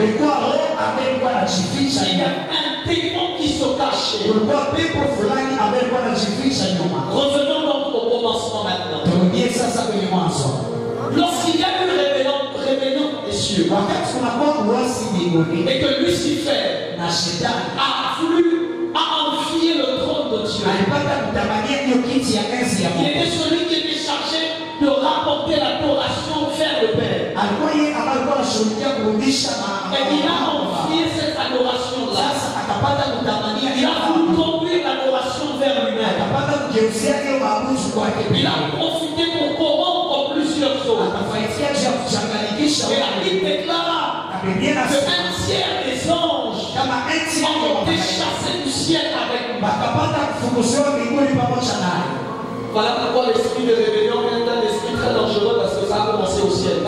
Il y a un démon qui se cachait. Revenons donc au commencement maintenant. Lorsqu'il y a eu rébellion des cieux, et que Lucifer a envié le trône de Dieu, il était celui qui était chargé de rapporter l'adoration vers le Père. Et il a envié cette adoration-là. Il a voulu conduire l'adoration vers lui-même. Il a profité pour corrompre plusieurs autres. Et la Bible déclara qu'un tiers des anges ont été chassés du ciel avec lui. Voilà pourquoi l'esprit de rébellion est un esprit très dangereux, parce que ça a commencé au ciel.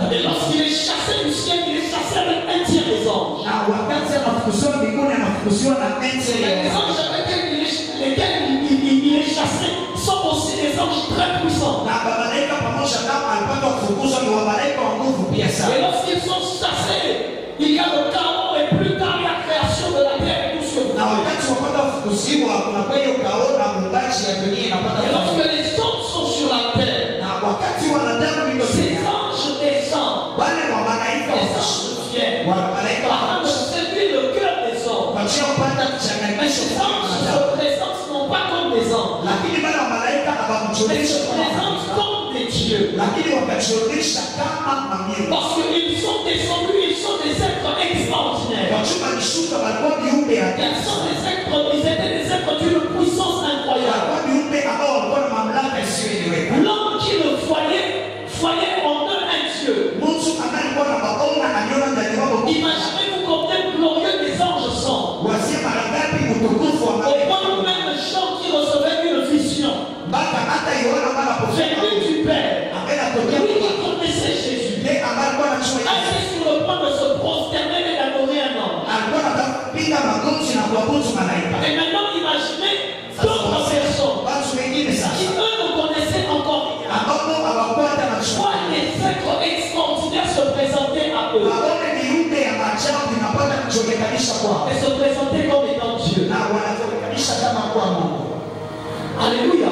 Et lorsqu'il est chassé du ciel, il est chassé avec un tiers des anges. Les anges avec lesquels il est chassé sont aussi des anges très puissants. Et lorsqu'ils sont chassés, il y a le chaos et plus tard la création de la terre. Et lorsque les hommes sont sur la terre, ces anges descendent. Les anges viennent afin de séduire le cœur des hommes. Mais ces anges se présentent non pas comme des anges, mais se présentent comme des dieux. Parce qu'ils sont descendus, ils sont des êtres extraordinaires. Ils étaient des êtres d'une puissance incroyable. L'homme qui le voyait en eux un Dieu. Imaginez-vous combien glorieux les anges sont. Au point où même les gens qui recevaient une vision venue du Père, lui qui connaissait Jésus, était sur le point de se prosterner et d'adorer un ange. Et maintenant imaginez d'autres personnes qui eux ne connaissaient encore rien. Soit les êtres extraordinaires se présentaient à eux et se présentaient comme étant Dieu. Alléluia.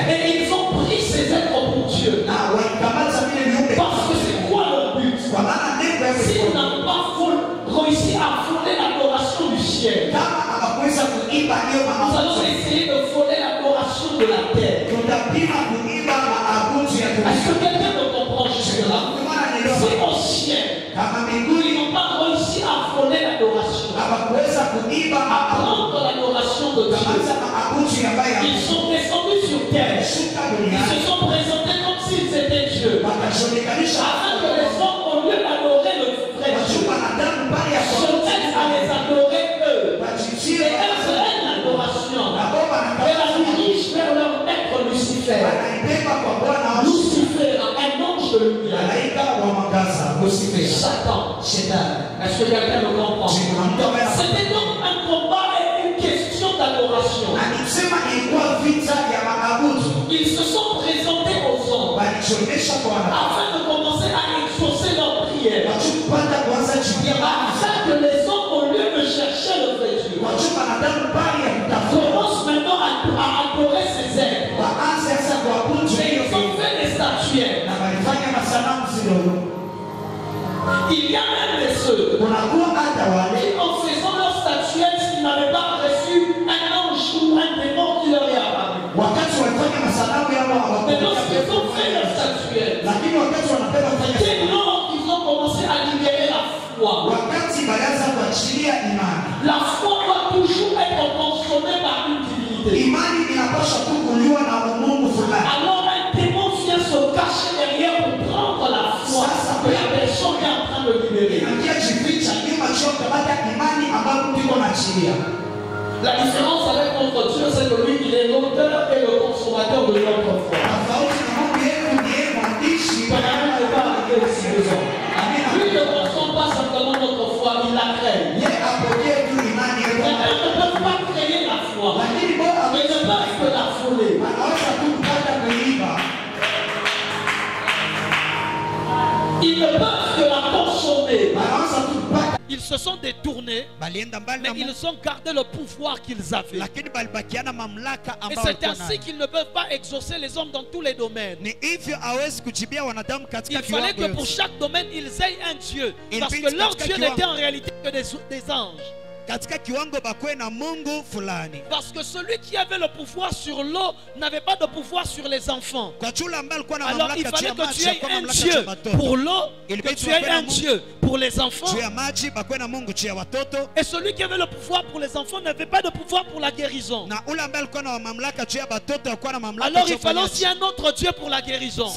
Et ils ont pris ces êtres pour Dieu. Parce que c'est quoi leur but? S'ils n'ont pas réussi à fonder l'adoration du ciel, nous allons essayer de fonder l'adoration de la terre. Est-ce que quelqu'un me comprend jusque-là? Si au ciel, ils n'ont pas réussi à fonder l'adoration, à prendre l'adoration de Dieu, ils sont descendus sur terre. Ils se sont présentés comme s'ils étaient Dieu, afin que les hommes, au lieu d'adorer le vrai Dieu, se mettent à les adorer eux. Et elles prennent l'adoration et la dirigent vers leur maître Lucifer. Lucifer, un ange de lumière. Satan. Est-ce que quelqu'un me comprend? C'était donc un combat et une question d'adoration. Ils se sont présentés aux hommes afin de commencer à exaucer leur prière. Afin que les hommes, au lieu de chercher le vrai Dieu, commencent maintenant à adorer ces êtres. Et ils ont fait des statuettes. Il y a même des ceux qui, en faisant leur statuette, ils n'avaient pas reçu un ange ou un démon qui leur est apparu. Mais lorsqu'ils ont fait leur statuette, dès lors qu'ils ont commencé à libérer la foi, la foi doit toujours être consommée par une divinité. Alors un démon vient se cacher derrière pour prendre la foi que la personne est en train de libérer. La différence avec notre Dieu, c'est que lui, il est l'auteur et le consommateur de notre foi. Lui ne consomme pas simplement notre foi, il la crée. Mais eux ne peuvent pas créer la foi. Ils ne peuvent que la voler. ils se sont détournés, mais ils ont gardé le pouvoir qu'ils avaient. Et c'est ainsi qu'ils ne peuvent pas exaucer les hommes dans tous les domaines. Il fallait que pour chaque domaine, ils aient un Dieu. Parce que leur Dieu n'était en réalité que des anges. Parce que celui qui avait le pouvoir sur l'eau n'avait pas de pouvoir sur les enfants. Alors il fallait que tu aies un Dieu pour l'eau, que tu aies un Dieu pour les enfants. Et celui qui avait le pouvoir pour les enfants n'avait pas de pouvoir pour la guérison. Alors il fallait aussi un autre Dieu pour la guérison.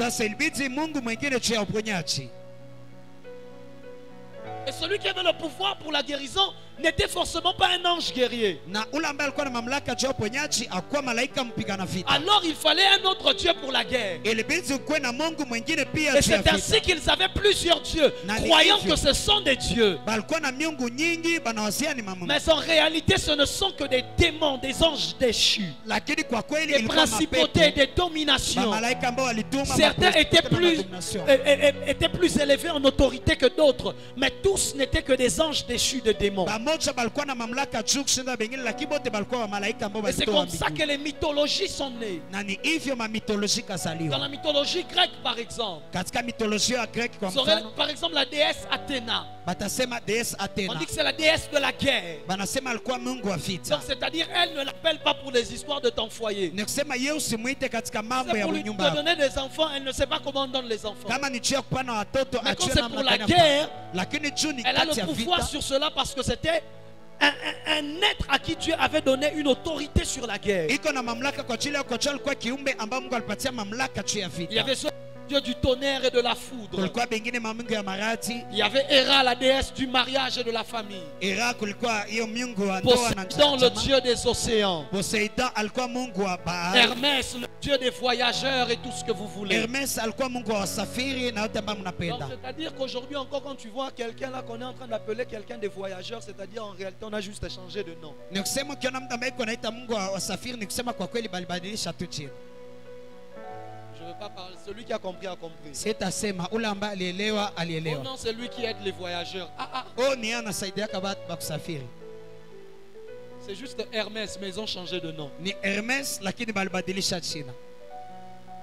Et celui qui avait le pouvoir pour la guérison n'était forcément pas un ange guerrier. Alors il fallait un autre Dieu pour la guerre. Et c'est ainsi qu'ils avaient plusieurs dieux, croyant que ce sont des dieux. Mais en réalité ce ne sont que des démons, des anges déchus, des principautés, des dominations. Certains étaient plus élevés en autorité que d'autres, mais tous n'étaient que des anges déchus de démons. Et c'est comme ça que les mythologies sont nées. Dans la mythologie grecque, par exemple, par exemple la déesse Athéna. On dit que c'est la déesse de la guerre. Donc c'est-à-dire elle ne l'appelle pas pour les histoires de ton foyer. C'est pour lui te donner des enfants. Elle ne sait pas comment on donne les enfants. Mais quand c'est pour la guerre, elle a le pouvoir sur cela parce que c'était un être à qui Dieu avait donné une autorité sur la guerre. Il y avait ce Dieu du tonnerre et de la foudre. Il y avait Héra, la déesse du mariage et de la famille. Poséidon, le Dieu des océans. Hermès, le Dieu des voyageurs et tout ce que vous voulez. C'est-à-dire qu'aujourd'hui encore quand tu vois quelqu'un là qu'on est en train d'appeler quelqu'un des voyageurs, c'est-à-dire en réalité on a juste changé de nom. Je ne veux pas parler. Celui qui a compris a compris. Oh non, c'est lui qui aide les voyageurs. C'est juste Hermès, mais ils ont changé de nom.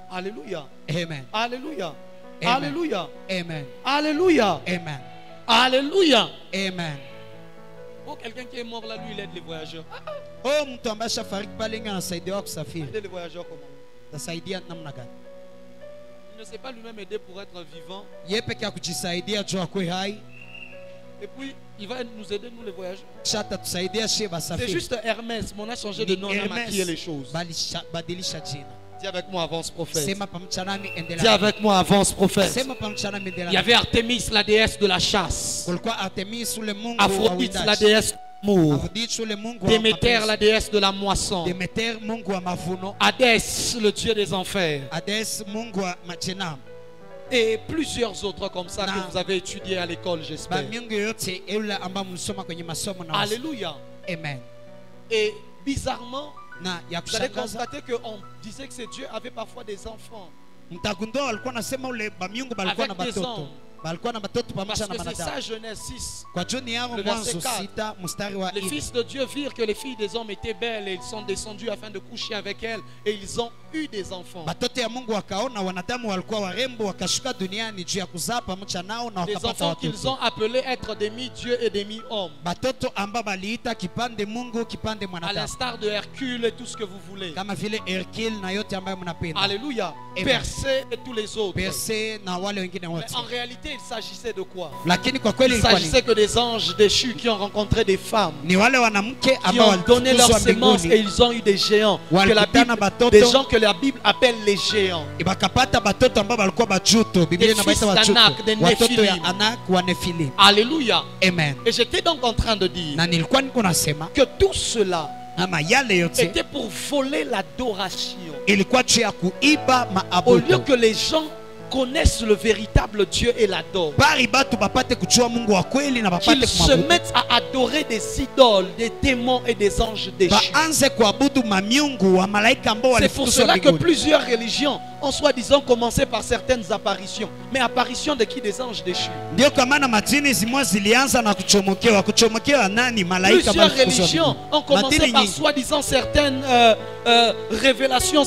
Alléluia. Amen. Alléluia. Amen. Alléluia. Amen. Alléluia. Amen. Alléluia. Amen. Oh, quelqu'un qui est mort là, lui, il aide les voyageurs. Oh, Aider les voyageurs comment? Il ne sait pas lui-même aider pour être vivant. Et puis, il va nous aider, nous les voyageurs. C'est juste Hermès, mais on a changé de nom, on a maquillé les choses. Dis avec moi, avance prophète. Dis avec moi, avance prophète. Il y avait Artémis, la déesse de la chasse. Aphrodite, la déesse de l'amour. Déméter, la déesse de la moisson. Hadès, le dieu des enfers. Et plusieurs autres comme ça que vous avez étudié à l'école, j'espère. Alléluia. Amen. Et bizarrement, vous allez constater qu'on disait que ces dieux avaient parfois des enfants avec des hommes. Parce que c'est ça Genèse 6, le verset 4. Les fils de Dieu virent que les filles des hommes étaents belles et ils sont descendus afin de coucher avec elles et ils ont eu des enfants. Des enfants qu'ils ont appelés être demi-dieux et demi-hommes. À l'instar de Hercule et tout ce que vous voulez. Alléluia. Persée et tous les autres. Mais en réalité, il s'agissait de quoi? Il s'agissait que des anges déchus qui ont rencontré des femmes, qui ont donné leur sémence et ils ont eu des géants. Des gens que la Bible appelle les géants. Des fils d'Anak, des Néphilim. Alléluia. Amen. Et j'étais donc en train de dire que tout cela était pour voler l'adoration. Au lieu que les gens connaissent le véritable Dieu et l'adorent. Qu'ils se mettent à adorer des idoles, des démons et des anges déchus. C'est pour cela que plusieurs religions ont soi-disant commencé par certaines apparitions. Mais apparitions de qui? Des anges déchus. Plusieurs religions ont commencé par soi-disant certaines révélations,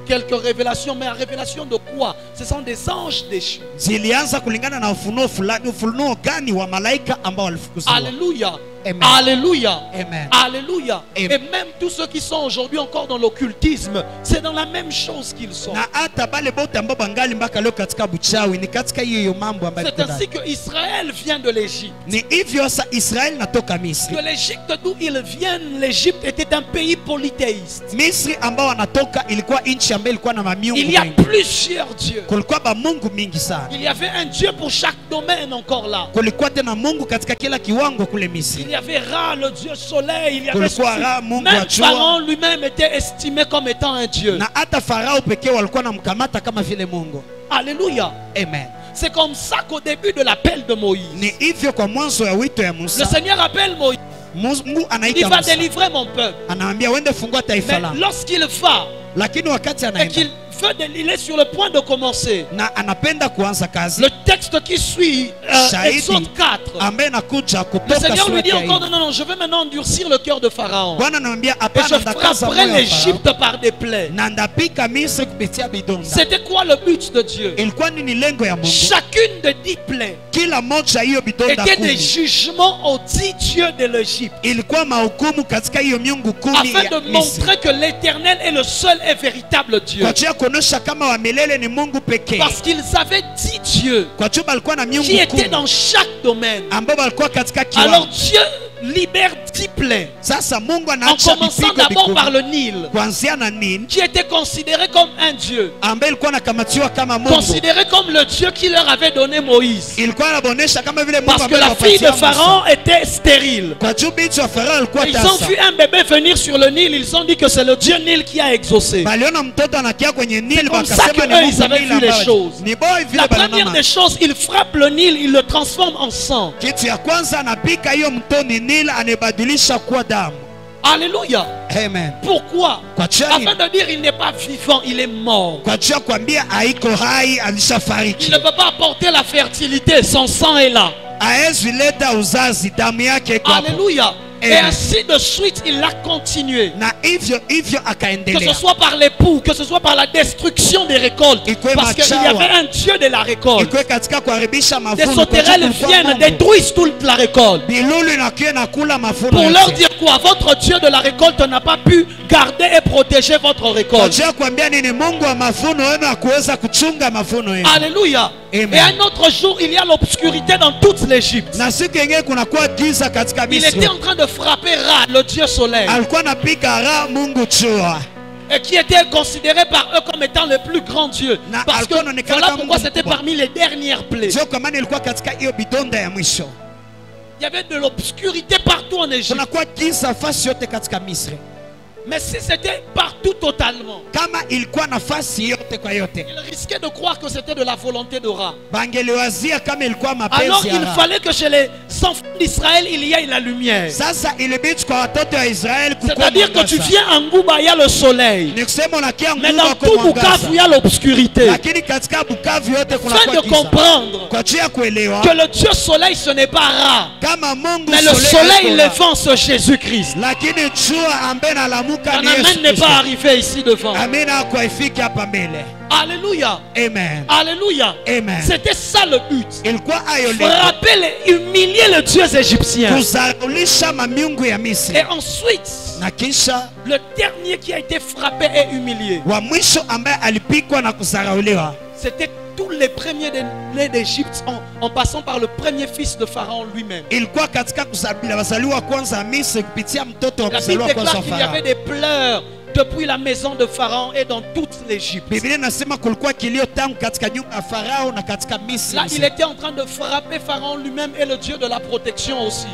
quelques révélations, mais en révélation de quoi? Ce sont des anges déchus. Alléluia. Amen. Alléluia. Amen. Alléluia. Amen. Et même tous ceux qui sont aujourd'hui encore dans l'occultisme, c'est dans la même chose qu'ils sont. C'est ainsi que Israël vient de l'Égypte. De l'Égypte d'où ils viennent, l'Égypte était un pays polythéiste. Il y a plusieurs dieux. Il y avait un dieu pour chaque domaine encore là. Il y avait Ra, le dieu soleil. Il y avait même Pharaon lui-même était estimé comme étant un dieu. Alléluia. Amen. C'est comme ça qu'au début de l'appel de Moïse, le Seigneur appelle Moïse. Il va délivrer mon peuple. Mais lorsqu'il va et qu'il il est sur le point de commencer, le texte qui suit, Exode 4, le Seigneur lui dit encore non, je vais maintenant endurcir le cœur de Pharaon et je frapperai l'Égypte par des plaies. C'était quoi le but de Dieu? Chacune de 10 plaies était des jugements aux 10 dieux de l'Égypte, afin de montrer que l'Éternel est le seul et véritable Dieu. Parce qu'ils avaient 10 dieux qui étaient dans chaque domaine. Alors Dieu libère 10 plaies, en commençant d'abord par le Nil, qui était considéré comme un dieu, considéré comme le Dieu qui leur avait donné Moïse, parce que la fille de Pharaon était stérile. Ils ont vu un bébé venir sur le Nil, ils ont dit que c'est le Dieu Nil qui a exaucé. C'est comme ça qu'eux ils avaient vu les choses. La première des choses, ils frappent le Nil, ils le transforment en sang. Alléluia. Amen. Pourquoi? Afin de dire il n'est pas vivant, il est mort. Il ne peut pas apporter la fertilité, son sang est là. Alléluia. Et ainsi de suite, il a continué. Que ce soit par l'époux, que ce soit par la destruction des récoltes. Parce qu'il y avait un Dieu de la récolte. Des sauterelles viennent, détruisent toute la récolte. Pour leur dire quoi? Votre Dieu de la récolte n'a pas pu garder et protéger votre récolte. Alléluia. Amen. Et un autre jour, il y a l'obscurité dans toute l'Égypte. Il était en train de frapper Ra, le dieu soleil, et qui était considéré par eux comme étant le plus grand Dieu. Parce que voilà pourquoi c'était parmi les dernières plaies. Il y avait de l'obscurité partout en Égypte. Mais si c'était partout totalement, il risquait de croire que c'était de la volonté de Ra. Alors il fallait que chez les enfants d'Israël il y ait la lumière. C'est-à-dire que tu viens à Ngouba, il y a le soleil. Mais dans tout Bukavu, il y a l'obscurité. Afin de comprendre que le Dieu soleil ce n'est pas Ra, mais le soleil levant ce Jésus-Christ. Amen n'est pas arrivé ici devant. Alléluia. Amen. Alléluia. Amen. C'était ça le but. Frapper et humilier les dieux égyptiens. Et ensuite, le dernier qui a été frappé et humilié, c'était tous les premiers-nés d'Égypte en passant par le premier fils de Pharaon lui-même. La Bible déclare qu'il y avait des pleurs depuis la maison de Pharaon et dans toute l'Égypte. Là, il était en train de frapper Pharaon lui-même et le Dieu de la protection aussi.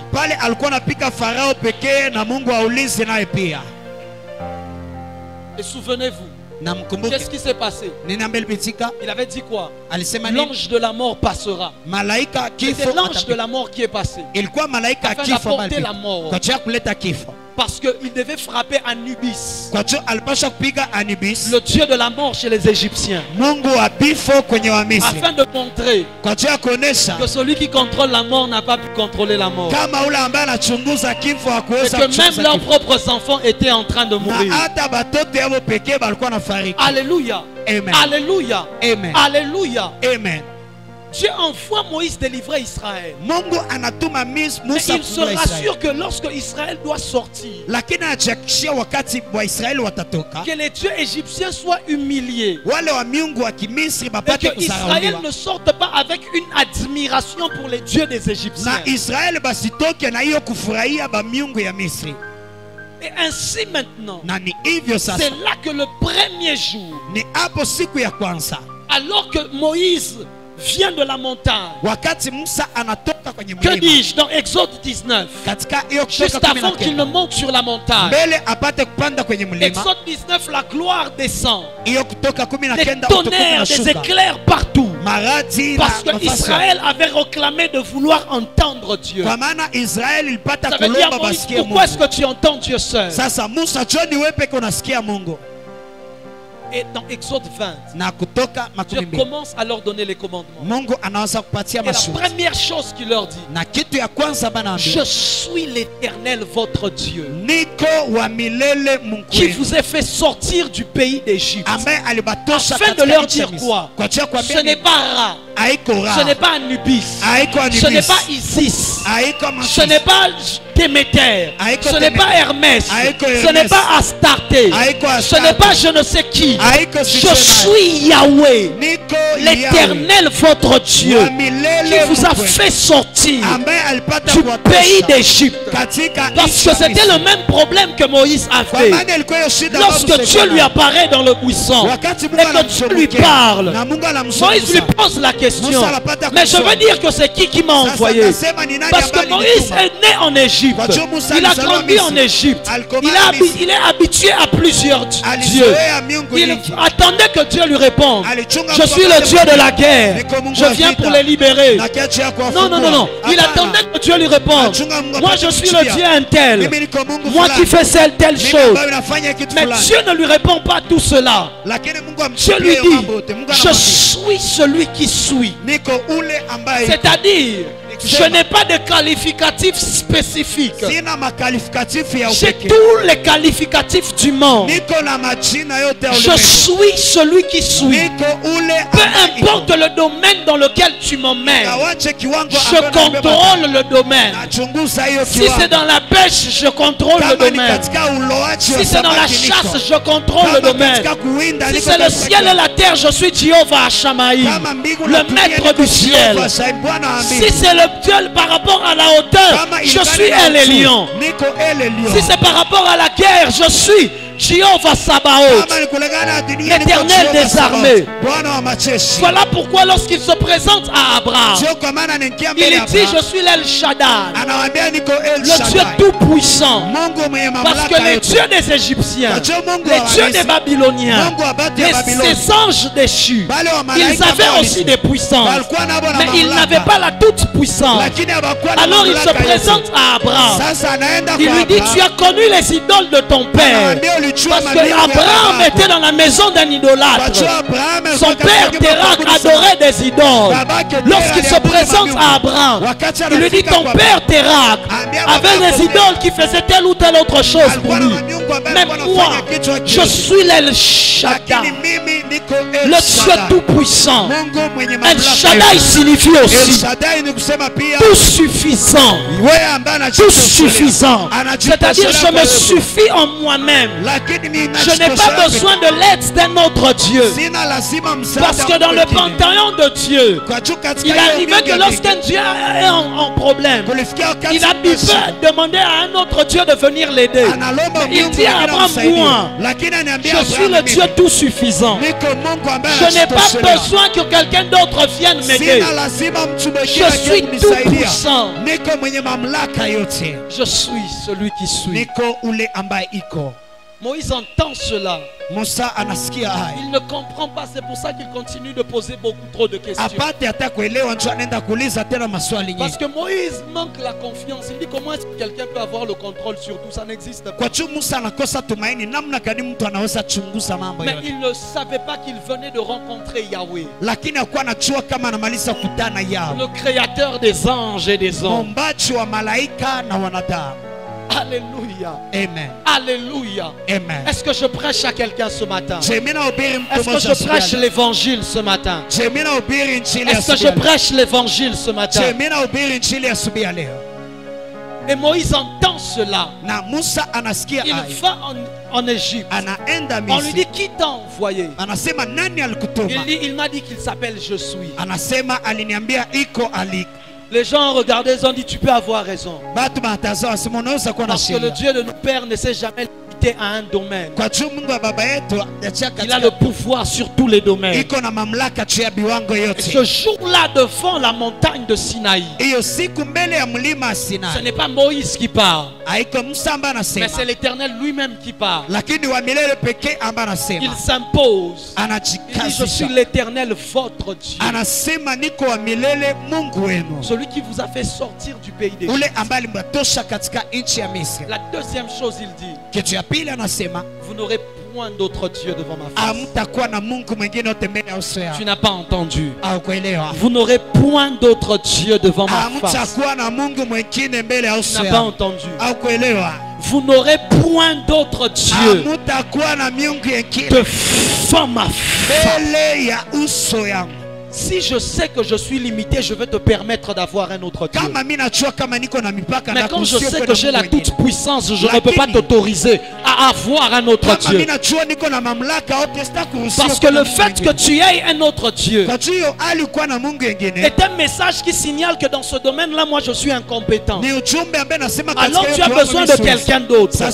Et souvenez-vous, Qu'est-ce qui s'est passé? Il avait dit quoi? L'ange de la mort passera. C'est l'ange de la mort qui est passé afin d'apporter la mort. Parce qu'il devait frapper Anubis, le dieu de la mort chez les Égyptiens, afin de montrer que celui qui contrôle la mort n'a pas pu contrôler la mort, et que même leurs propres enfants étaient en train de mourir. Alléluia. Amen. Alléluia. Amen. Alléluia. Amen. Dieu envoie Moïse délivrer Israël. Mais il se rassure que lorsque Israël doit sortir, que les dieux égyptiens soient humiliés, et que Israël ne sorte pas avec une admiration pour les dieux des Égyptiens. Et ainsi maintenant, c'est là que le premier jour, alors que Moïse vient de la montagne, que dis-je dans Exode 19, juste avant qu'il ne monte sur la montagne, Exode 19, la gloire descend, des tonnerres, des éclairs partout, parce que Israël avait réclamé de vouloir entendre Dieu. Ça veut dire, Moïse, pourquoi est-ce que tu entends Dieu seul? Et dans Exode 20, Dieu commence à leur donner les commandements. Et la première chose qu'il leur dit, je suis l'Éternel votre Dieu, qui vous a fait sortir du pays d'Égypte. Afin de leur dire quoi? Ce n'est pas Ra, ce n'est pas Anubis, ce n'est pas Isis, ce n'est pas Déméter, ce n'est pas Hermès, ce n'est pas Astarté, ce n'est pas je ne sais qui. Je suis Yahweh, l'Éternel votre Dieu, qui vous a fait sortir du pays d'Égypte. Parce que c'était le même problème que Moïse avait. Lorsque Dieu lui apparaît dans le buisson et que Dieu lui parle, Moïse lui pose la question, mais je veux dire que c'est qui m'a envoyé? Parce que Moïse est né en Égypte, il a grandi en Égypte, il est habitué à plusieurs dieux. Il attendait que Dieu lui réponde, je suis le Dieu de la guerre, je viens pour les libérer. Non, non, non, non. Il attendait que Dieu lui réponde, moi je suis le Dieu un tel, moi qui fais telle chose. Mais Dieu ne lui répond pas tout cela. Dieu lui dit, je suis celui qui suis. C'est-à-dire, je n'ai pas de qualificatif spécifique. J'ai tous les qualificatifs du monde. Je suis celui qui suis. Peu importe le domaine dans lequel tu m'emmènes, je contrôle le domaine. Si c'est dans la pêche, je contrôle le domaine. Si c'est dans la chasse, je contrôle le domaine. Si c'est le ciel et la terre, je suis Jéhovah Shamaï, le maître du ciel. Si c'est le Dieu par rapport à la hauteur, je suis El Elyon. Si c'est par rapport à la guerre, je suis Jéhovah Sabaoth, l'Éternel des armées. Voilà pourquoi lorsqu'il se présente à Abraham, il dit, je suis l'El Shaddai, le Dieu tout-puissant. Parce que les dieux des Égyptiens, les dieux des Babyloniens, ces anges déchus, ils avaient aussi des puissances, mais ils n'avaient pas la toute-puissance. Alors il se présente à Abraham, il lui dit, tu as connu les idoles de ton père. Parce que Abraham était dans la maison d'un idolâtre. Son père Térak adorait des idoles. Lorsqu'il se présente à Abraham, il lui dit, ton père Térak avait des idoles qui faisaient telle ou telle autre chose pour lui. Mais moi, je suis l'El Shaddai, le Dieu tout-puissant. El Shaddai signifie aussi tout suffisant. Tout suffisant. C'est-à-dire, je me suffis en moi-même. Je n'ai pas besoin de l'aide d'un autre Dieu. Parce que dans le panthéon de Dieu, il arrivait que lorsqu'un Dieu est en problème, il a pu demander à un autre Dieu de venir l'aider. Il dit à Abraham, moi, je suis le Dieu tout suffisant. Je n'ai pas besoin que quelqu'un d'autre vienne m'aider. Je suis tout puissant. Je suis celui qui suis. Moïse entend cela. Musa anasikia haya. Il ne comprend pas, c'est pour ça qu'il continue de poser beaucoup trop de questions. Apate hata kuelewa ndio anaenda kuuliza tena maswali nyingi. Parce que Moïse manque la confiance. Il dit comment est-ce que quelqu'un peut avoir le contrôle sur tout ça, n'existe pas. Kwa tu Musa anakosa tumaini namna gani mtu anaweza chunguza mambo yote. Mais il ne savait pas qu'il venait de rencontrer Yahweh. Lakini hakuwa anajua kama anamaliza kukutana Yahweh. Le créateur des anges et des hommes. Muumbaji wa malaika na wanadamu. Alléluia. Amen. Alléluia. Amen. Est-ce que je prêche à quelqu'un ce matin? Est-ce que je prêche l'évangile ce matin? Est-ce que je prêche l'évangile ce matin? Et Moïse entend cela. Il va en Égypte. On lui dit qui t'a envoyé? Il dit il m'a dit qu'il s'appelle Je suis. Les gens ont regardé, ils ont dit tu peux avoir raison. Parce que le Dieu de nos pères ne s'est jamais limité à un domaine. Il a le pouvoir sur tous les domaines. Et ce jour-là devant la montagne de Sinaï, ce n'est pas Moïse qui parle, mais c'est l'Éternel lui-même qui parle. Il s'impose. Il dit je suis l'Éternel votre Dieu, celui qui vous a fait sortir du pays d'Égypte. La deuxième chose il dit, vous n'aurez point d'autre Dieu devant ma face. Tu n'as pas entendu. Vous n'aurez point d'autre Dieu devant ma face. Tu n'as pas entendu. Vous n'aurez point d'autre Dieu devant ma face. Si je sais que je suis limité, je vais te permettre d'avoir un autre Dieu. Mais quand je sais que j'ai la toute puissance, je ne peux pas t'autoriser à avoir un autre Dieu. Parce que le fait que tu aies un autre Dieu est un message qui signale que dans ce domaine-là, moi je suis incompétent. Alors tu as besoin de quelqu'un d'autre. Le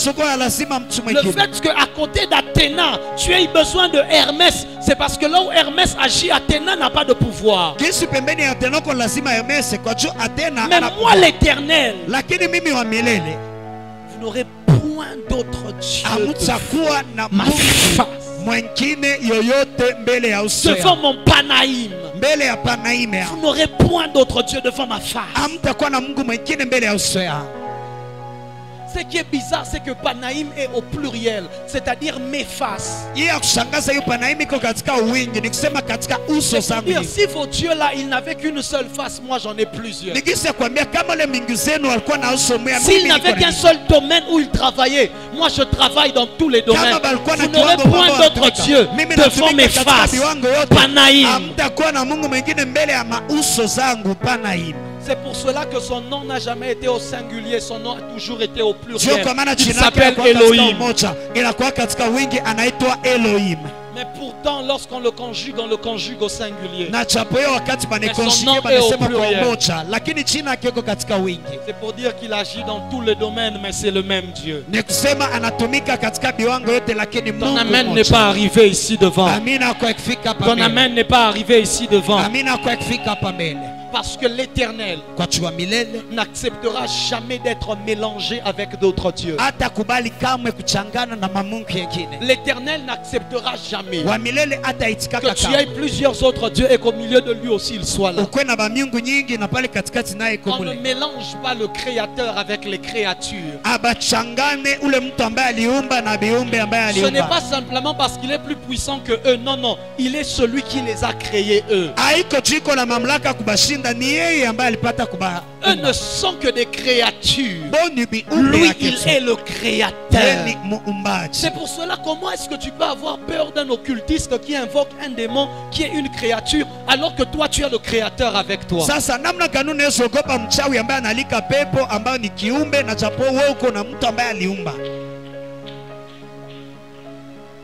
fait qu'à côté d'Athéna, tu aies besoin de Hermès, c'est parce que là où Hermès agit, Athéna n'a pas de pouvoir. Mais moi l'Éternel, vous n'aurez point d'autre Dieu devant ma face. Devant mon Panaïm, vous n'aurez point d'autre Dieu devant ma face. Ce qui est bizarre, c'est que Panaïm est au pluriel, c'est-à-dire mes faces. C'est-à-dire, si vos dieux là, ils n'avaient qu'une seule face, moi j'en ai plusieurs. S'ils n'avaient qu'un seul domaine où ils travaillaient, moi je travaille dans tous les domaines. Vous n'aurez point d'autre Dieu devant mes faces. Panaïm. C'est pour cela que son nom n'a jamais été au singulier, son nom a toujours été au pluriel. Il s'appelle Elohim. Mais pourtant, lorsqu'on le conjugue, on le conjugue au singulier. Mais son nom est au pluriel. C'est pour dire qu'il agit dans tous les domaines, mais c'est le même Dieu. Ton amen n'est pas arrivé ici devant. Ton amen n'est pas arrivé ici devant. Parce que l'Éternel n'acceptera jamais d'être mélangé avec d'autres dieux. L'Éternel n'acceptera jamais que tu aies plusieurs autres dieux et qu'au milieu de lui aussi il soit là. On ne mélange pas le Créateur avec les créatures. Ce n'est pas simplement parce qu'il est plus puissant que eux. Non, non. Il est celui qui les a créés eux. Eux ne sont que des créatures. Lui, il est le créateur. C'est pour cela, comment est-ce que tu peux avoir peur d'un occultiste qui invoque un démon qui est une créature alors que toi tu es le créateur avec toi?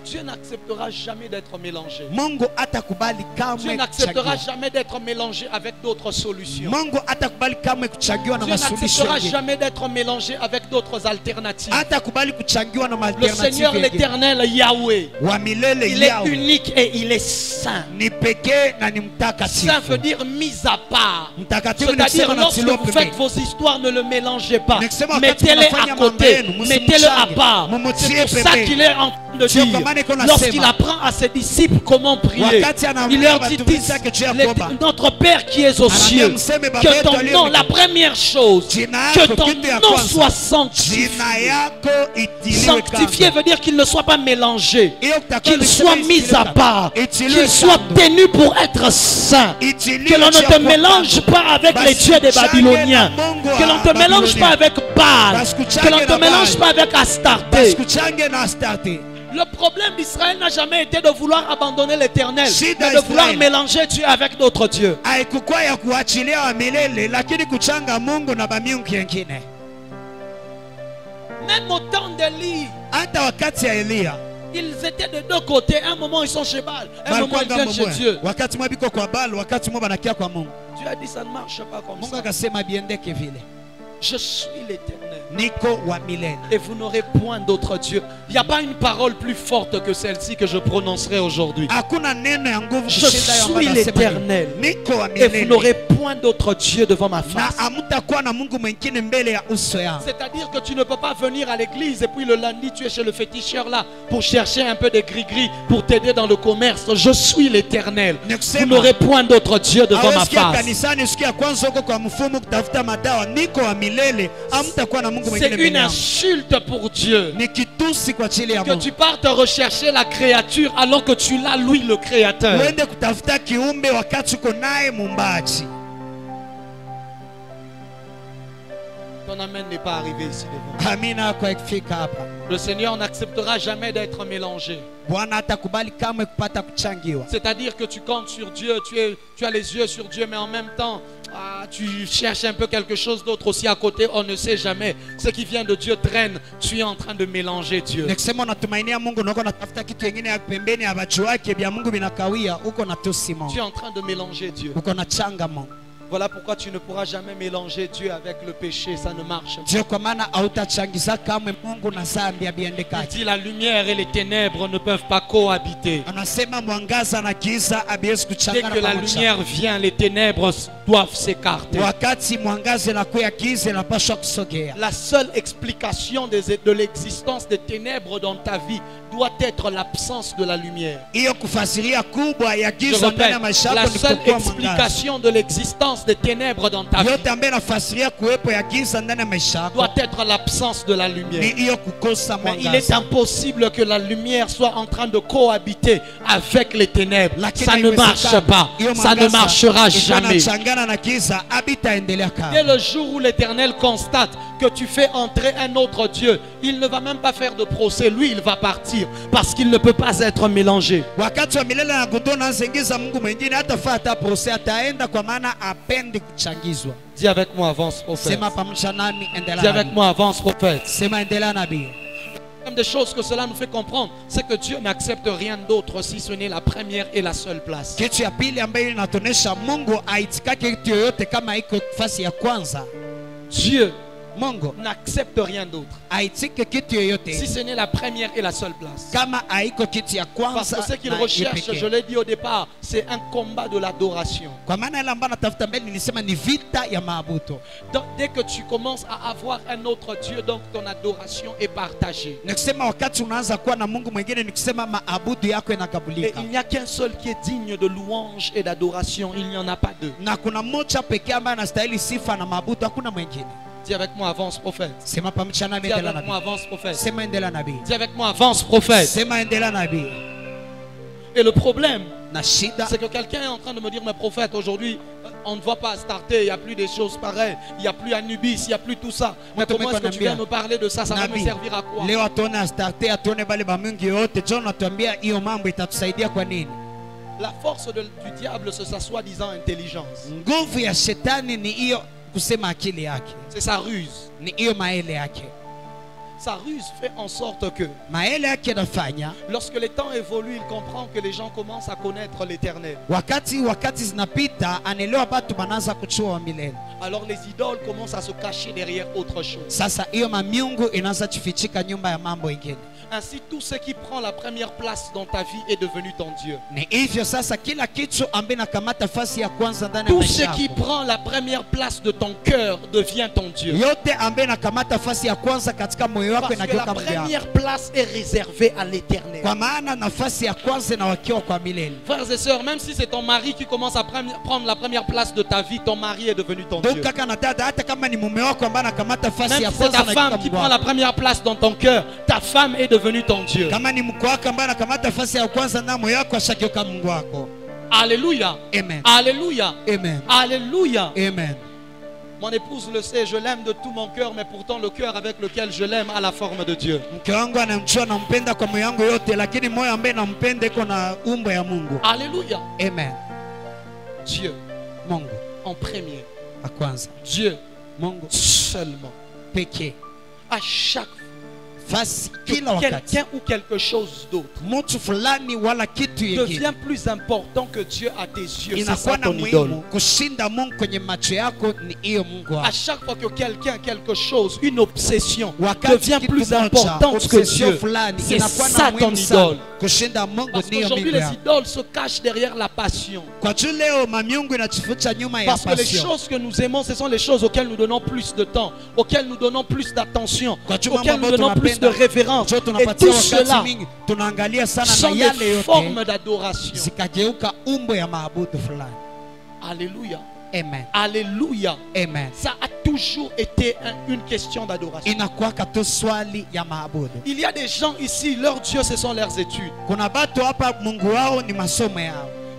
Dieu n'acceptera jamais d'être mélangé. Mungu atakubali kamwe Dieu n'acceptera jamais d'être mélangé avec d'autres solutions. Mungu atakubali kamwe kuchangiwa na Dieu n'acceptera jamais d'être mélangé avec d'autres alternatives. Atakubali kuchangiwa na le Seigneur l'éternel Yahweh, wa milele il est unique et il est saint. Ni pekee na ni mtakatifu. Saint veut dire mis à part. C'est-à-dire lorsque vous faites vos histoires, ne le mélangez pas. Mettez-les à côté, mettez-le à part. C'est pour ça qu'il est en train de dire, lorsqu'il apprend à ses disciples comment prier, il leur dit, notre Père qui es aux cieux, que ton nom, la première chose, que ton nom soit sanctifié. Sanctifié veut dire qu'il ne soit pas mélangé, qu'il soit mis à part, qu'il soit tenu pour être saint, que l'on ne te mélange pas avec les dieux des Babyloniens, que l'on ne te mélange pas avec Baal, que l'on ne te mélange pas avec Astarté. Le problème d'Israël n'a jamais été de vouloir abandonner l'éternel, mais de vouloir mélanger Dieu avec d'autres dieux. Même au temps d'Élie, ils étaient de deux côtés. Un moment ils sont chez Baal, un moment ils viennent chez Dieu. Dieu a dit ça ne marche pas comme ça. Je suis l'éternel. Et vous n'aurez point d'autre Dieu. Il n'y a pas une parole plus forte que celle-ci que je prononcerai aujourd'hui. Je suis l'éternel. Et vous n'aurez point d'autre Dieu devant ma face. C'est-à-dire que tu ne peux pas venir à l'église et puis le lundi tu es chez le féticheur là pour chercher un peu de gris-gris pour t'aider dans le commerce. Je suis l'éternel. Vous n'aurez point d'autre Dieu devant ma face. C'est une insulte pour Dieu que tu partes rechercher la créature alors que tu l'as lui le créateur. Ton amen n'est pas arrivé ici devant. Le Seigneur n'acceptera jamais d'être mélangé. C'est-à-dire que tu comptes sur Dieu, tu as les yeux sur Dieu, mais en même temps, tu cherches un peu quelque chose d'autre aussi à côté. On ne sait jamais. Ce qui vient de Dieu traîne. Tu es en train de mélanger Dieu. Tu es en train de mélanger Dieu. Voilà pourquoi tu ne pourras jamais mélanger Dieu avec le péché. Ça ne marche pas. Il dit la lumière et les ténèbres ne peuvent pas cohabiter. Dès que la lumière vient, les ténèbres doivent s'écarter. La seule explication de l'existence des ténèbres dans ta vie doit être l'absence de la lumière. Je répète, la seule explication de l'existence des ténèbres dans ta vie doit être l'absence de la lumière. Mais il est impossible que la lumière soit en train de cohabiter avec les ténèbres. Ça ne marche pas. Ça ne marchera jamais. Dès le jour où l'Éternel constate que tu fais entrer un autre Dieu, il ne va même pas faire de procès. Lui, il va partir parce qu'il ne peut pas être mélangé. Dis avec moi, avance prophète. Dis avec moi, avance prophète. Une des choses que cela nous fait comprendre, c'est que Dieu n'accepte rien d'autre si ce n'est la première et la seule place. Dieu n'accepte rien d'autre si ce n'est la première et la seule place. Parce que ce qu'il recherche, je l'ai dit au départ, c'est un combat de l'adoration. Donc dès que tu commences à avoir un autre Dieu, donc ton adoration est partagée. Et il n'y a qu'un seul qui est digne de louange et d'adoration. Il n'y en a pas deux. Dis avec moi, avance prophète. Dis avec moi, avance prophète. Dis avec moi, avance prophète. Et le problème, c'est que quelqu'un est en train de me dire, mais prophète, aujourd'hui, on ne voit pas Astarté, il n'y a plus des choses pareilles, il n'y a plus Anubis, il n'y a plus tout ça. Mais comment est-ce que tu viens me parler de ça? Ça va me servir à quoi? La force du diable, c'est sa soi-disant intelligence. C'est sa ruse. Sa ruse fait en sorte que lorsque les temps évoluent, il comprend que les gens commencent à connaître l'Éternel. Alors les idoles commencent à se cacher derrière autre chose. Ainsi, tout ce qui prend la première place dans ta vie est devenu ton Dieu. Tout ce qui prend la première place de ton cœur devient ton Dieu. Parce que la première place est réservée à l'Éternel. Frères et sœurs, même si c'est ton mari qui commence à prendre la première place de ta vie, ton mari est devenu ton Dieu. Même si c'est ta femme qui prend la première place dans ton cœur, ta femme est devenue ton Dieu. Alléluia. Amen. Alléluia. Amen. Alléluia. Amen. Mon épouse le sait, je l'aime de tout mon cœur, mais pourtant le cœur avec lequel je l'aime a la forme de Dieu. Alléluia. Amen. Dieu. Mungu. En premier. Dieu. Mungu. Seulement. Peke. À chaque quelqu'un ou quelque chose d'autre devient plus important que Dieu à tes yeux. C'est ça ton idole. À chaque fois que quelqu'un, quelque chose, une obsession devient plus importante que Dieu, c'est ça ton idole. Parce qu'aujourd'hui les idoles se cachent derrière la passion. Parce que les choses que nous aimons, ce sont les choses auxquelles nous donnons plus de temps, auxquelles nous donnons plus d'attention, auxquelles nous donnons plus de révérence. Et tout cela sont des formes d'adoration. Alléluia. Amen. Alléluia. Amen. Ça a toujours été une question d'adoration. Il y a des gens ici, leur Dieu ce sont leurs études.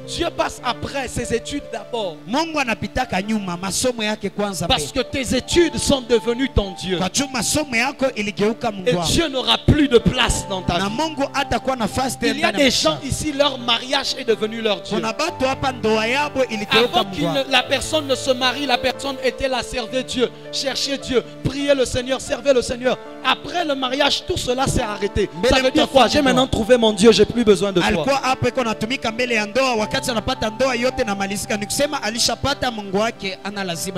Dieu passe après ses études d'abord. Parce que tes études sont devenues ton Dieu. Et Dieu n'aura plus de place dans ta vie. Il y a des gens ici, leur mariage est devenu leur Dieu. Avant que la personne ne se marie, la personne était là, servait Dieu, cherchait Dieu, priait le Seigneur, servait le Seigneur. Après le mariage, tout cela s'est arrêté. Ça veut dire quoi? J'ai maintenant trouvé mon Dieu, j'ai plus besoin de toi.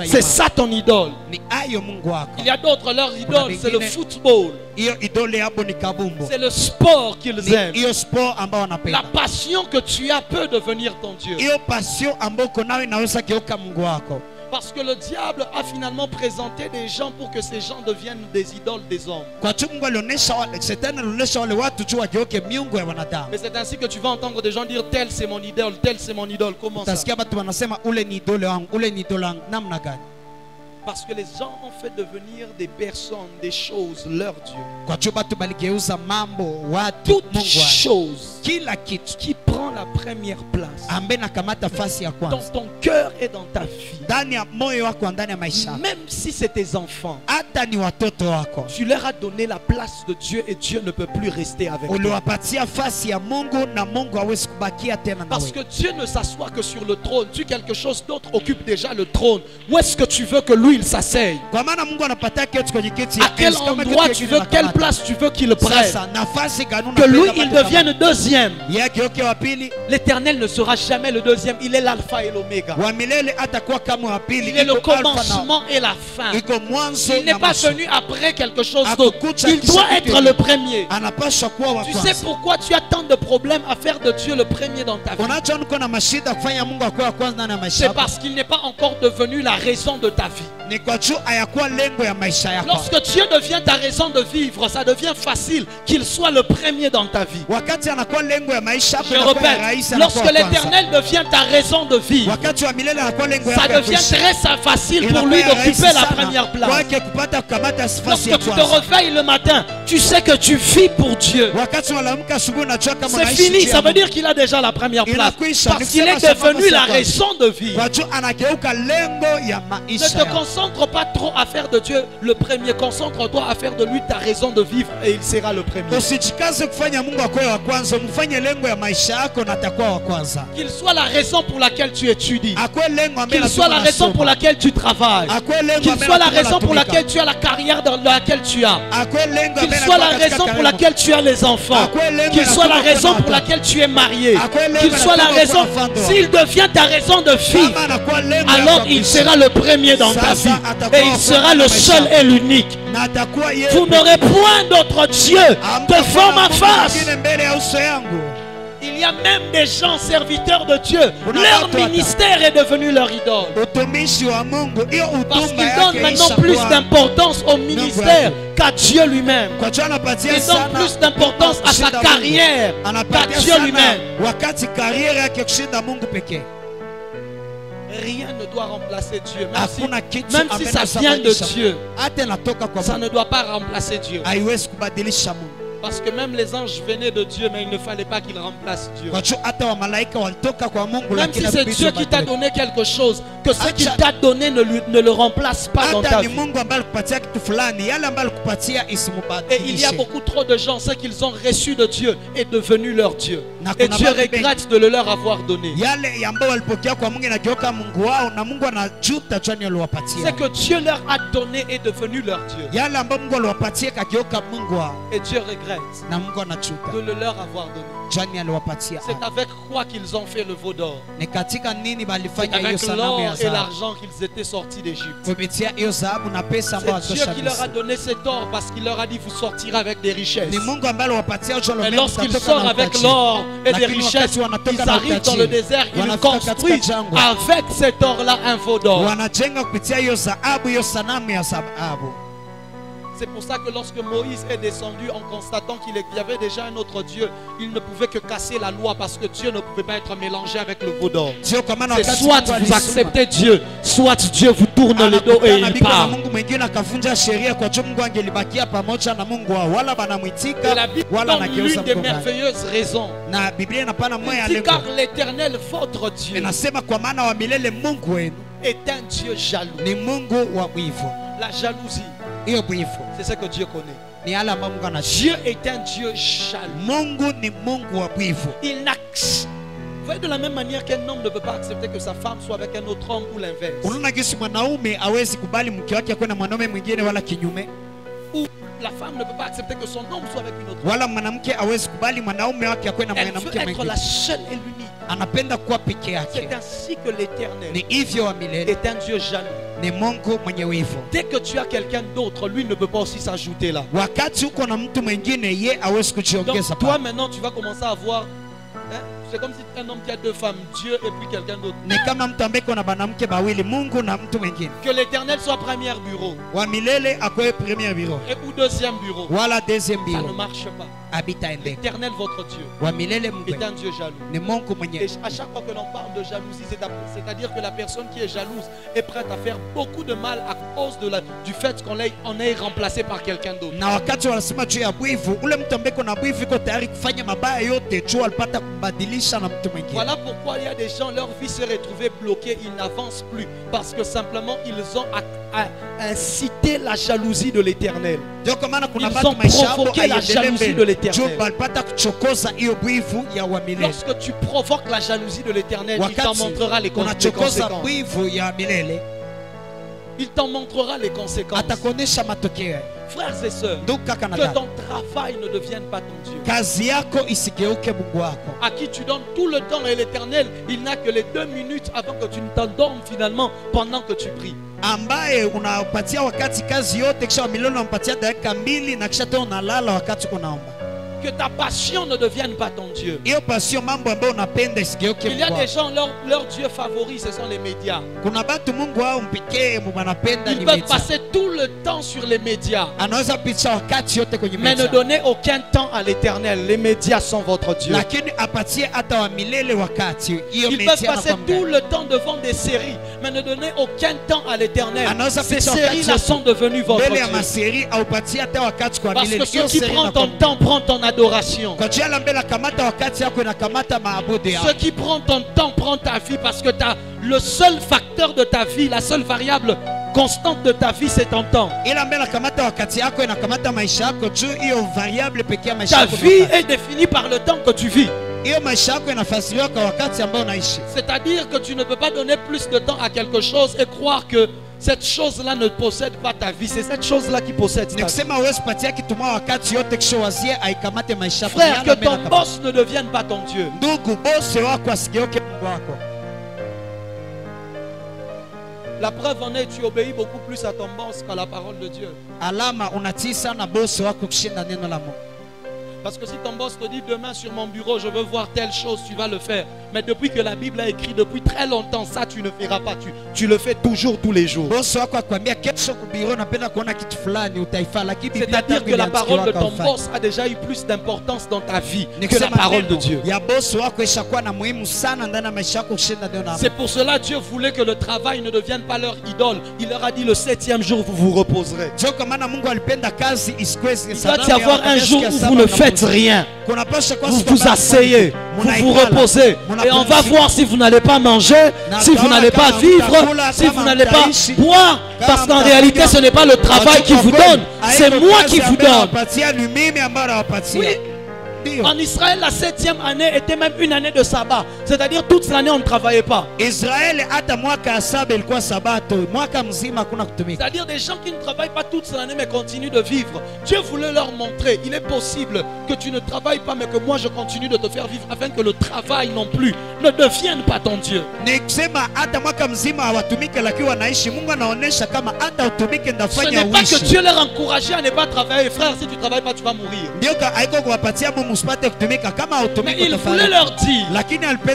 C'est ça ton idole. Il y a d'autres, leur idole c'est le football. C'est le sport qu'ils aiment. La passion que tu as peut devenir ton Dieu. Parce que le diable a finalement présenté des gens pour que ces gens deviennent des idoles des hommes. Mais c'est ainsi que tu vas entendre des gens dire tel c'est mon idole, tel c'est mon idole. Comment ça? Parce que les gens ont fait devenir des personnes, des choses, leur Dieu. Toute chose qui prend la première place dans ton cœur et dans ta vie, même si c'est tes enfants, tu leur as donné la place de Dieu et Dieu ne peut plus rester avec toi. Parce que Dieu ne s'assoit que sur le trône. Tu quelque chose d'autre occupe déjà le trône. Où est-ce que tu veux que lui il s'asseye? À quel endroit tu veux, quelle place tu veux qu'il prenne? Que lui il devienne deuxième. L'Éternel ne sera jamais le deuxième. Il est l'alpha et l'oméga. Il est le commencement et la fin. Il n'est pas venu après quelque chose d'autre. Il doit être le premier. Tu sais pourquoi tu as tant de problèmes à faire de Dieu le premier dans ta vie? C'est parce qu'il n'est pas encore devenu la raison de ta vie. Lorsque Dieu devient ta raison de vivre, ça devient facile qu'il soit le premier dans ta vie. Je répète, lorsque l'Éternel devient ta raison de vivre, ça devient très facile pour lui d'occuper la première place. Lorsque tu te réveilles le matin, tu sais que tu vis pour Dieu. C'est fini, ça veut dire qu'il a déjà la première place. Parce qu'il est devenu la raison de vivre. Ne te concentre pas trop à faire de Dieu le premier. Concentre-toi à faire de lui ta raison de vivre et il sera le premier. Qu'il soit la raison pour laquelle tu étudies. Qu'il soit la raison pour laquelle tu travailles. Qu'il soit la raison pour laquelle tu as la carrière dans laquelle tu as. Qu'il soit la raison pour laquelle tu as les enfants. Qu'il soit la raison pour laquelle tu es marié. Qu'il soit la raison. S'il devient ta raison de vie, alors il sera le premier dans ta vie. Et il sera le seul et l'unique. Vous n'aurez point d'autre Dieu devant ma face. Il y a même des gens serviteurs de Dieu. Leur ministère est devenu leur idole. Parce qu'ils donnent maintenant plus d'importance au ministère qu'à Dieu lui-même. Ils donnent plus d'importance à sa carrière qu'à Dieu lui-même. Rien ne doit remplacer Dieu. Même si ça vient de Dieu, ça ne doit pas remplacer Dieu. Parce que même les anges venaient de Dieu, mais il ne fallait pas qu'ils remplacent Dieu. Même si c'est Dieu qui t'a donné quelque chose, que ce qu'il t'a donné ne le remplace pas dans ta vie. Et il y a beaucoup trop de gens, ce qu'ils ont reçu de Dieu est devenu leur Dieu. Et Dieu regrette de le leur avoir donné. C'est que Dieu leur a donné est devenu leur Dieu. Et Dieu regrette de le leur avoir donné. C'est avec quoi qu'ils ont fait le veau d'or. C'est avec l'or et l'argent qu'ils étaient sortis d'Égypte. C'est Dieu qui leur a donné cet or parce qu'il leur a dit vous sortirez avec des richesses. Et lorsqu'ils sortent avec l'or et des richesses, ils arrivent dans le désert, ils construisent avec cet or-là un veau d'or. C'est pour ça que lorsque Moïse est descendu en constatant qu'il y avait déjà un autre Dieu, il ne pouvait que casser la loi parce que Dieu ne pouvait pas être mélangé avec le veau d'or. C'est soit vous acceptez Dieu, soit Dieu vous tourne le dos et il part. Et la Bible donne l'une des merveilleuses raisons. Car l'Éternel, votre Dieu, est un Dieu jaloux. La jalousie, c'est ce que Dieu connaît. Dieu est un Dieu jaloux. Il n'accepte. Vous voyez, de la même manière qu'un homme ne peut pas accepter que sa femme soit avec un autre homme ou l'inverse. Ou la femme ne peut pas accepter que son homme soit avec une autre femme. Elle veut être la seule et l'unique. C'est ainsi que l'Éternel est un Dieu jaloux. Dès que tu as quelqu'un d'autre, lui ne peut pas aussi s'ajouter là. Donc toi maintenant tu vas commencer à voir, hein? C'est comme si un homme qui a deux femmes, Dieu et puis quelqu'un d'autre. Que l'Éternel soit premier bureau et ou deuxième bureau. Ça ne marche pas. L'Éternel votre Dieu est un Dieu jaloux. Et à chaque fois que l'on parle de jalousie, c'est-à-dire que la personne qui est jalouse est prête à faire beaucoup de mal à cause du fait qu'on ait remplacé par quelqu'un d'autre. Voilà pourquoi il y a des gens, leur vie se retrouvée bloquée, ils n'avancent plus parce que simplement ils ont incité la jalousie de l'Éternel. Ils ont provoqué la jalousie de l'Éternel. Lorsque tu provoques la jalousie de l'Éternel, il t'en montrera les conséquences. Il t'en montrera les conséquences. Frères et sœurs, que ton travail ne devienne pas ton Dieu. À qui tu donnes tout le temps et l'Éternel, il n'a que les 2 minutes avant que tu ne t'endormes finalement pendant que tu pries. Que ta passion ne devienne pas ton Dieu. Il y a des gens, leur Dieu favori, ce sont les médias. Ils peuvent passer tout le temps sur les médias, mais ne donnez aucun temps à l'Éternel. Les médias sont votre Dieu. Ils peuvent passer tout le temps devant des séries, mais ne donnez aucun temps à l'Éternel. Ces séries-là sont devenues votre Dieu. Parce que ce qui prend ton temps prend ton adoration. Ce qui prend ton temps prend ta vie, parce que le seul facteur de ta vie, la seule variable constante de ta vie, c'est ton temps. Ta vie est définie par le temps que tu vis. C'est-à-dire que tu ne peux pas donner plus de temps à quelque chose et croire que cette chose-là ne possède pas ta vie. C'est cette chose-là qui possède ta vie. Frère, que ton boss ne devienne pas ton Dieu. La preuve en est, tu obéis beaucoup plus à ton boss qu'à la parole de Dieu. Parce que si ton boss te dit demain sur mon bureau, je veux voir telle chose, tu vas le faire. Mais depuis que la Bible a écrit depuis très longtemps, ça tu ne feras pas. Tu le fais toujours tous les jours. C'est-à-dire que la parole de ton boss a déjà eu plus d'importance dans ta vie que la parole de Dieu. C'est pour cela que Dieu voulait que le travail ne devienne pas leur idole. Il leur a dit le 7e jour vous vous reposerez. Il doit y avoir un jour où vous ne faites rien. Vous vous asseyez, vous vous reposez. Et on va voir si vous n'allez pas manger, si vous n'allez pas vivre, si vous n'allez pas boire. Parce qu'en réalité, ce n'est pas le travail qui vous donne, c'est moi qui vous donne. Oui. En Israël, la 7e année était même une année de sabbat. C'est-à-dire toute l'année, on ne travaillait pas. C'est-à-dire des gens qui ne travaillent pas toute l'année mais continuent de vivre. Dieu voulait leur montrer, il est possible que tu ne travailles pas mais que moi je continue de te faire vivre afin que le travail non plus ne devienne pas ton Dieu. Ce n'est pas que Dieu leur encourageait à ne pas travailler. Frère, si tu ne travailles pas, tu vas mourir. Mais il voulait leur dire,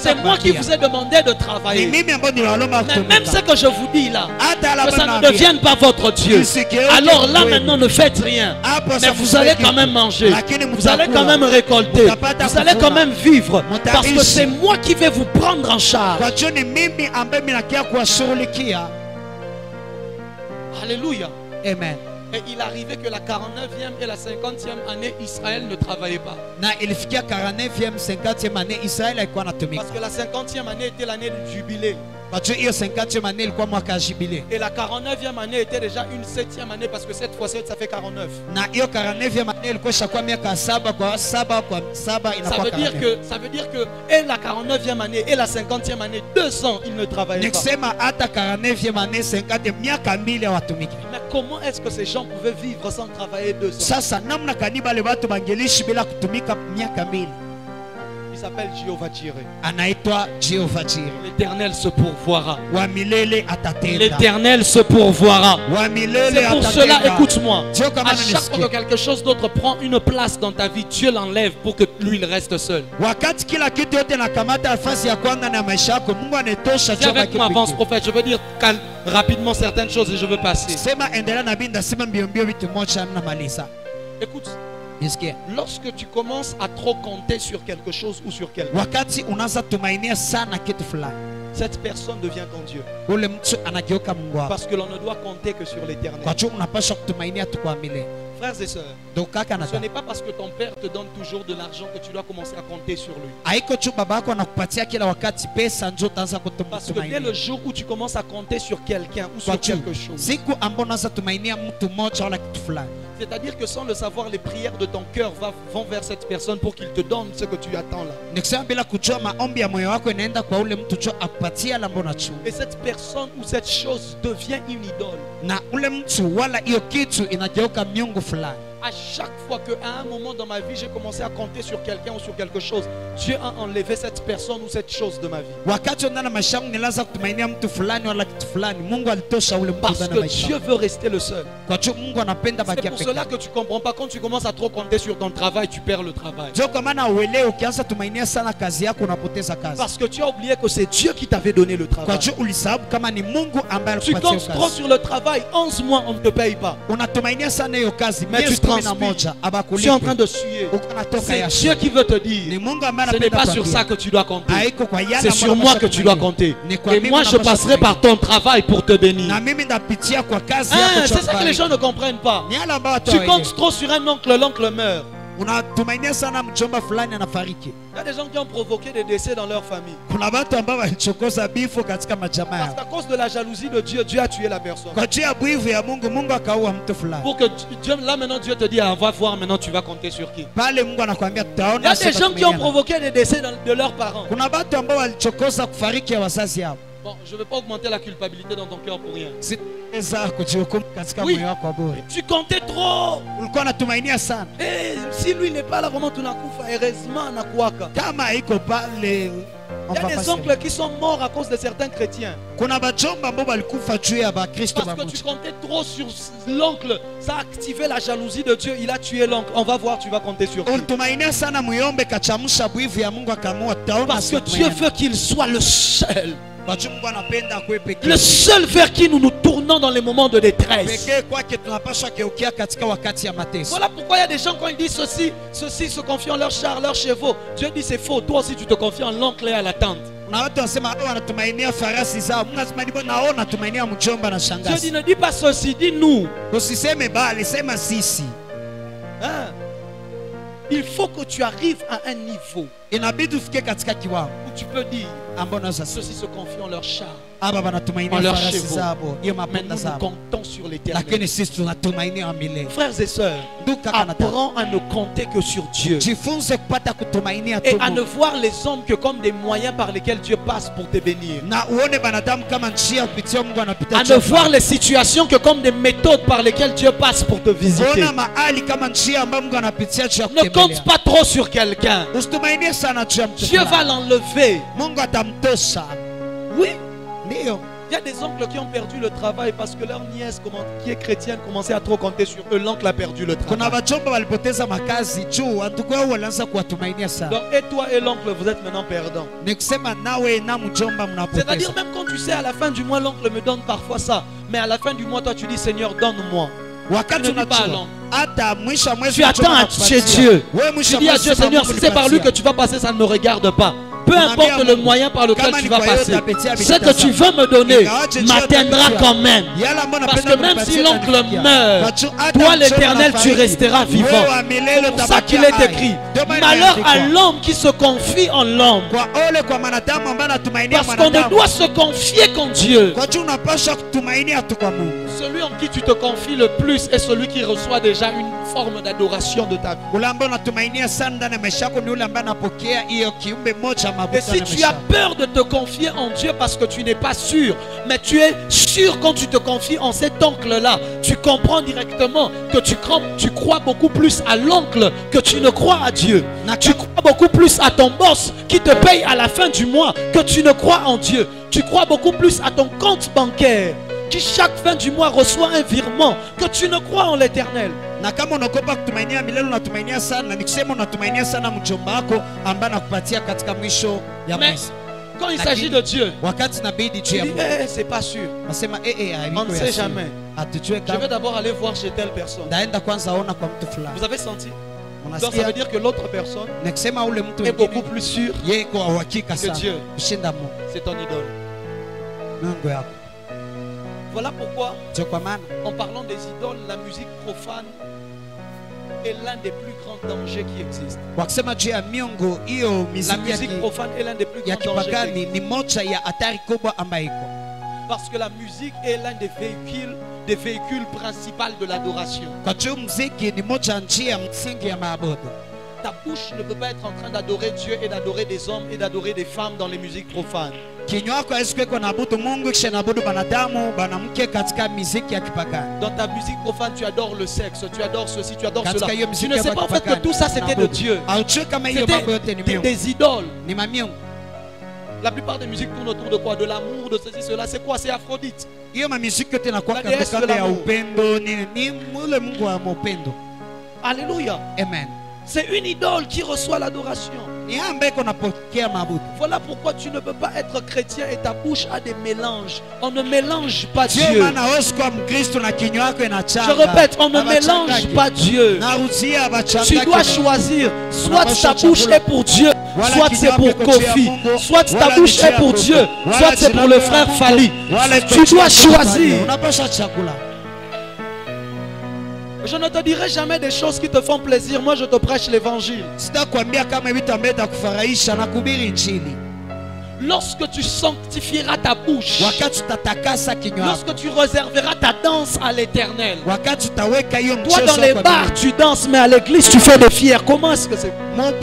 c'est moi qui vous ai demandé de travailler. Mais même ce que je vous dis là, que ça ne devienne pas votre Dieu. Alors là maintenant ne faites rien. Mais vous allez quand même manger. Vous allez quand même récolter. Vous allez quand même vivre. Parce que c'est moi qui vais vous prendre en charge. Alléluia. Amen. Et il arrivait que la 49e et la 50e année, Israël ne travaillait pas. Parce que la 50e année était l'année du jubilé. Et la 49e année était déjà une 7e année parce que cette fois-ci ça fait 49. Ça veut dire que et la 49e année et la 50e année, 2 ans, ils ne travaillaient pas. Mais comment est-ce que ces gens pouvaient vivre sans travailler 2 ans? Il s'appelle Jéhovah Jireh. L'Éternel se pourvoira. L'Éternel se pourvoira. C'est pour cela, écoute-moi, à chaque fois que quelque chose d'autre prend une place dans ta vie, Dieu l'enlève pour que lui il reste seul. Viens avec moi, avance prophète. Je veux dire rapidement certaines choses et je veux passer. Écoute. Lorsque tu commences à trop compter sur quelque chose ou sur quelqu'un, cette personne devient ton Dieu. Parce que l'on ne doit compter que sur l'Éternel. Frères et sœurs, ce n'est pas parce que ton père te donne toujours de l'argent que tu dois commencer à compter sur lui. Parce que dès le jour où tu commences à compter sur quelqu'un ou sur quelque chose, c'est-à-dire que sans le savoir, les prières de ton cœur vont vers cette personne pour qu'il te donne ce que tu attends là. Et cette personne ou cette chose devient une idole. À chaque fois qu'à un moment dans ma vie, j'ai commencé à compter sur quelqu'un ou sur quelque chose, Dieu a enlevé cette personne ou cette chose de ma vie. Parce que Dieu veut rester le seul. C'est pour cela que tu ne comprends pas. Quand tu commences à trop compter sur ton travail, tu perds le travail. Parce que tu as oublié que c'est Dieu qui t'avait donné le travail. Tu comptes trop sur le travail. 11 mois, on ne te paye pas. Mais tu transpires. Tu es en train de suer. C'est Dieu qui veut te dire, ce n'est pas sur ça que tu dois compter. C'est sur moi que tu dois compter. Et moi je passerai par ton travail pour te bénir. C'est ça que les gens ne comprennent pas. Tu comptes trop sur un oncle, l'oncle meurt. Il y a des gens qui ont provoqué des décès dans leur famille. Parce qu'à cause de la jalousie de Dieu, Dieu a tué la personne. Pour que Dieu, là maintenant Dieu te dit, ah, va voir maintenant tu vas compter sur qui. Il y a des gens qui ont provoqué des décès de leurs parents. Bon, je ne vais pas augmenter la culpabilité dans ton cœur pour rien. Oui, tu comptais trop. Et si lui n'est pas là, comment tu n'as pas heureusement nakuaka. Il y a des oncles qui sont morts à cause de certains chrétiens. Parce que tu comptais trop sur l'oncle. Ça a activé la jalousie de Dieu. Il a tué l'oncle. On va voir, tu vas compter sur qui. Parce que Dieu veut qu'il soit le seul. Le seul vers qui nous nous tournons dans les moments de détresse. Voilà pourquoi il y a des gens quand ils disent ceux-ci se confient en leurs chars, leurs chevaux. Dieu dit c'est faux. Toi aussi tu te confies en l'oncle et à la tante. Dieu dit ne dis pas ceci, dis nous. Hein? Il faut que tu arrives à un niveau où tu peux dire ceux-ci se confient en leur char, en leurs chevaux. Mais nous comptons sur l'éternel. Frères et sœurs, apprends à ne compter que sur Dieu et à ne voir les hommes que comme des moyens par lesquels Dieu passe pour te bénir. À ne voir les situations que comme des méthodes par lesquelles Dieu passe pour te visiter. Ne compte pas trop sur quelqu'un. Dieu va l'enlever. Oui. Il y a des oncles qui ont perdu le travail parce que leur nièce qui est chrétienne commençait à trop compter sur eux. L'oncle a perdu le travail. Donc et toi et l'oncle vous êtes maintenant perdants. C'est-à-dire même quand tu sais à la fin du mois l'oncle me donne parfois ça. Mais à la fin du mois toi tu dis Seigneur donne-moi. Tu ne dis pas à l'oncle. Tu attends chez Dieu. Tu dis à Dieu Seigneur si c'est par lui que tu vas passer ça ne me regarde pas. Peu importe le moyen par lequel tu vas passer, ce que tu veux me donner m'atteindra quand même. Parce que même si l'oncle meurt, toi l'Éternel tu resteras vivant. C'est pour ça qu'il est écrit malheur à l'homme qui se confie en l'homme. Parce qu'on ne doit se confier qu'en Dieu. Celui en qui tu te confies le plus est celui qui reçoit déjà une forme d'adoration de ta vie. Et si tu as peur de te confier en Dieu parce que tu n'es pas sûr, mais tu es sûr quand tu te confies en cet oncle-là, tu comprends directement que tu crois beaucoup plus à l'oncle que tu ne crois à Dieu. Tu crois beaucoup plus à ton boss qui te paye à la fin du mois que tu ne crois en Dieu. Tu crois beaucoup plus à ton compte bancaire qui chaque fin du mois reçoit un virement que tu ne crois en l'Éternel. Mais quand il s'agit de Dieu, c'est pas sûr. On ne sait jamais. Je vais d'abord aller voir chez telle personne. Vous avez senti? Donc ça veut dire que l'autre personne est beaucoup plus sûre que Dieu. C'est ton idole. Voilà pourquoi, en parlant des idoles, la musique profane est l'un des plus grands dangers qui existent. La musique profane est l'un des plus grands dangers qui existent. Parce que la musique est l'un des véhicules principaux de l'adoration. Ta bouche ne peut pas être en train d'adorer Dieu et d'adorer des hommes et d'adorer des femmes dans les musiques profanes. Dans ta musique profane, tu adores le sexe, tu adores ceci, tu adores cela. Tu ne sais pas en fait que tout ça c'était de Dieu. C'était des idoles. La plupart des musiques tournent autour de quoi? De l'amour, de ceci, cela. C'est quoi? C'est Aphrodite. La déesse de l'amour. Alléluia. Amen. C'est une idole qui reçoit l'adoration. Voilà pourquoi tu ne peux pas être chrétien et ta bouche a des mélanges. On ne mélange pas Dieu. Je répète, on ne mélange pas Dieu. Tu dois choisir. Soit ta bouche est pour Dieu, soit c'est pour Kofi, soit ta bouche est pour Dieu, soit c'est pour le frère Fali. Tu dois choisir. Je ne te dirai jamais des choses qui te font plaisir. Moi, je te prêche l'évangile. Lorsque tu sanctifieras ta bouche, lorsque tu réserveras ta danse à l'Éternel, toi dans les bars tu danses, mais à l'église tu fais des fiers. Comment est-ce que c'est? Donc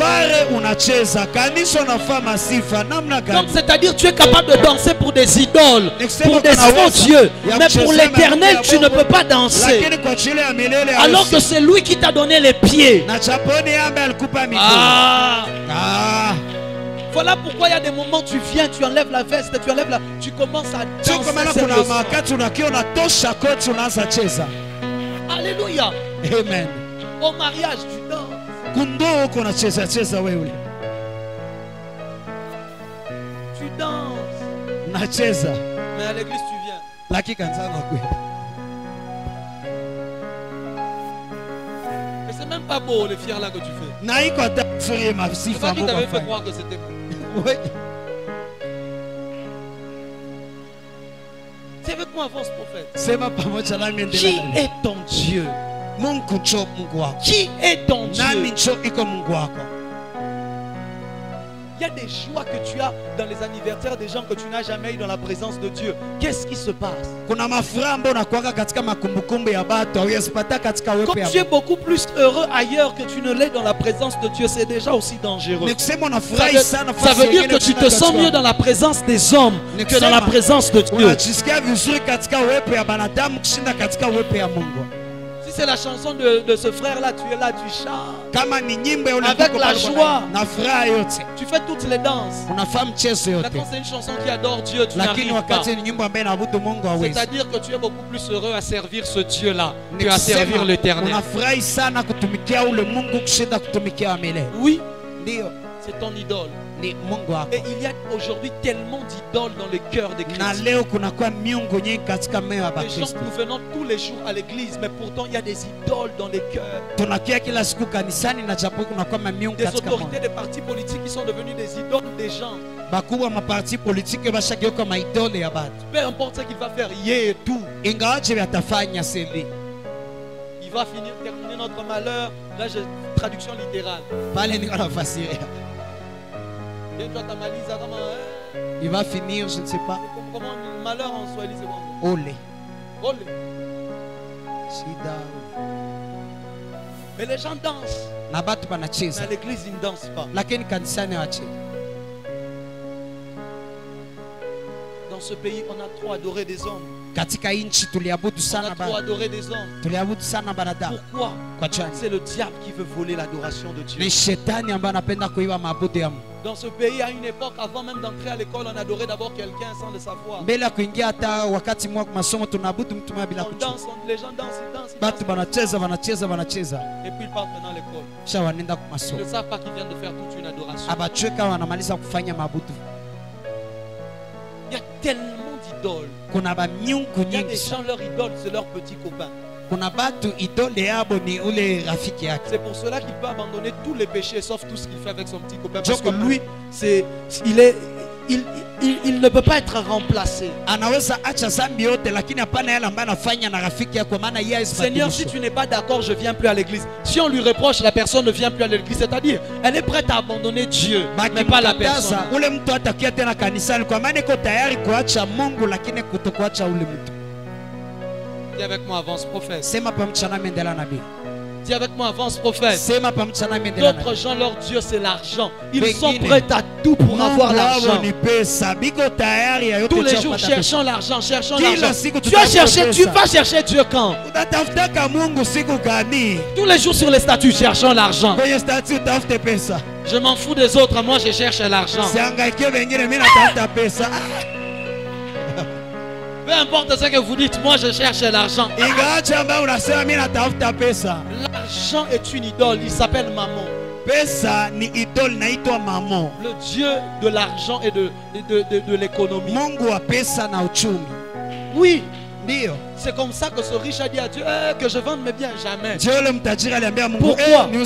c'est-à-dire tu es capable de danser pour des idoles, pour des faux dieux, mais pour l'Éternel tu ne peux pas danser, alors que c'est lui qui t'a donné les pieds. Voilà pourquoi il y a des moments où tu viens, tu enlèves la veste, tu commences à danser. Alléluia. Amen. Au mariage, tu danses. Tu danses. Mais à l'église, tu viens. Et c'est même pas beau les fiers là que tu fais. C'est pas qui t'avait fait croire que c'était beau. Oui. C'est avec moi, avance prophète. Qui est ton Dieu? Qui est ton Dieu? Il y a des joies que tu as dans les anniversaires des gens que tu n'as jamais eu dans la présence de Dieu. Qu'est-ce qui se passe? Comme tu es beaucoup plus heureux ailleurs que tu ne l'es dans la présence de Dieu, c'est déjà aussi dangereux. Ça veut dire que tu te sens mieux dans la présence des hommes que dans la présence de Dieu. Si c'est la chanson de ce frère-là, tu es là, tu chantes avec la joie. Tu fais toutes les danses. Là, quand c'est une chanson qui adore Dieu, tu n'arrives pas. C'est-à-dire que tu es beaucoup plus heureux à servir ce Dieu-là que à servir l'Éternel. Oui, c'est ton idole. Et il y a aujourd'hui tellement d'idoles dans les cœurs des chrétiens. Des gens nous venons tous les jours à l'église, mais pourtant il y a des idoles dans les cœurs. Des autorités des partis politiques qui sont devenus des idoles des gens. Peu importe ce qu'il va faire, et tout. Il va finir, terminer notre malheur. Là, j'ai traduction littérale. Il va finir, je ne sais pas. Comment malheur en Swahili c'est bon? Olé. Olé. Mais les gens dansent. Mais à l'église ils ne dansent pas. Dans ce pays on a trop adoré des hommes. On a trop adoré des hommes. Pourquoi? C'est le diable qui veut voler l'adoration de Dieu. Dans ce pays, à une époque, avant même d'entrer à l'école, on adorait d'abord quelqu'un sans le savoir. On danse, les gens dansent, ils dansent. Et puis ils partent maintenant à l'école. Ils ne savent pas qu'ils viennent de faire toute une adoration. Il y a tellement d'idoles. Il y a des gens, leur idole, c'est leur petit copain. C'est pour cela qu'il peut abandonner tous les péchés sauf tout ce qu'il fait avec son petit copain. Parce que lui, il ne peut pas être remplacé. Seigneur, si tu n'es pas d'accord, je ne viens plus à l'église. Si on lui reproche, la personne ne vient plus à l'église. C'est-à-dire, elle est prête à abandonner Dieu, mais pas la personne. Dis avec moi, avance prophète. Dis avec moi, avance prophète. D'autres gens, leur Dieu c'est l'argent. Ils sont prêts à tout pour avoir l'argent. Tous les jours cherchons l'argent, cherchons l'argent. Tu vas chercher Dieu quand? Tous les jours sur les statuts cherchons l'argent. Je m'en fous des autres, moi je cherche l'argent. Peu importe ce que vous dites, moi je cherche l'argent. L'argent est une idole, il s'appelle Mammon. Le Dieu de l'argent et de l'économie. Oui. C'est comme ça que ce riche a dit à Dieu que je vende mes biens. Jamais. Pourquoi? Il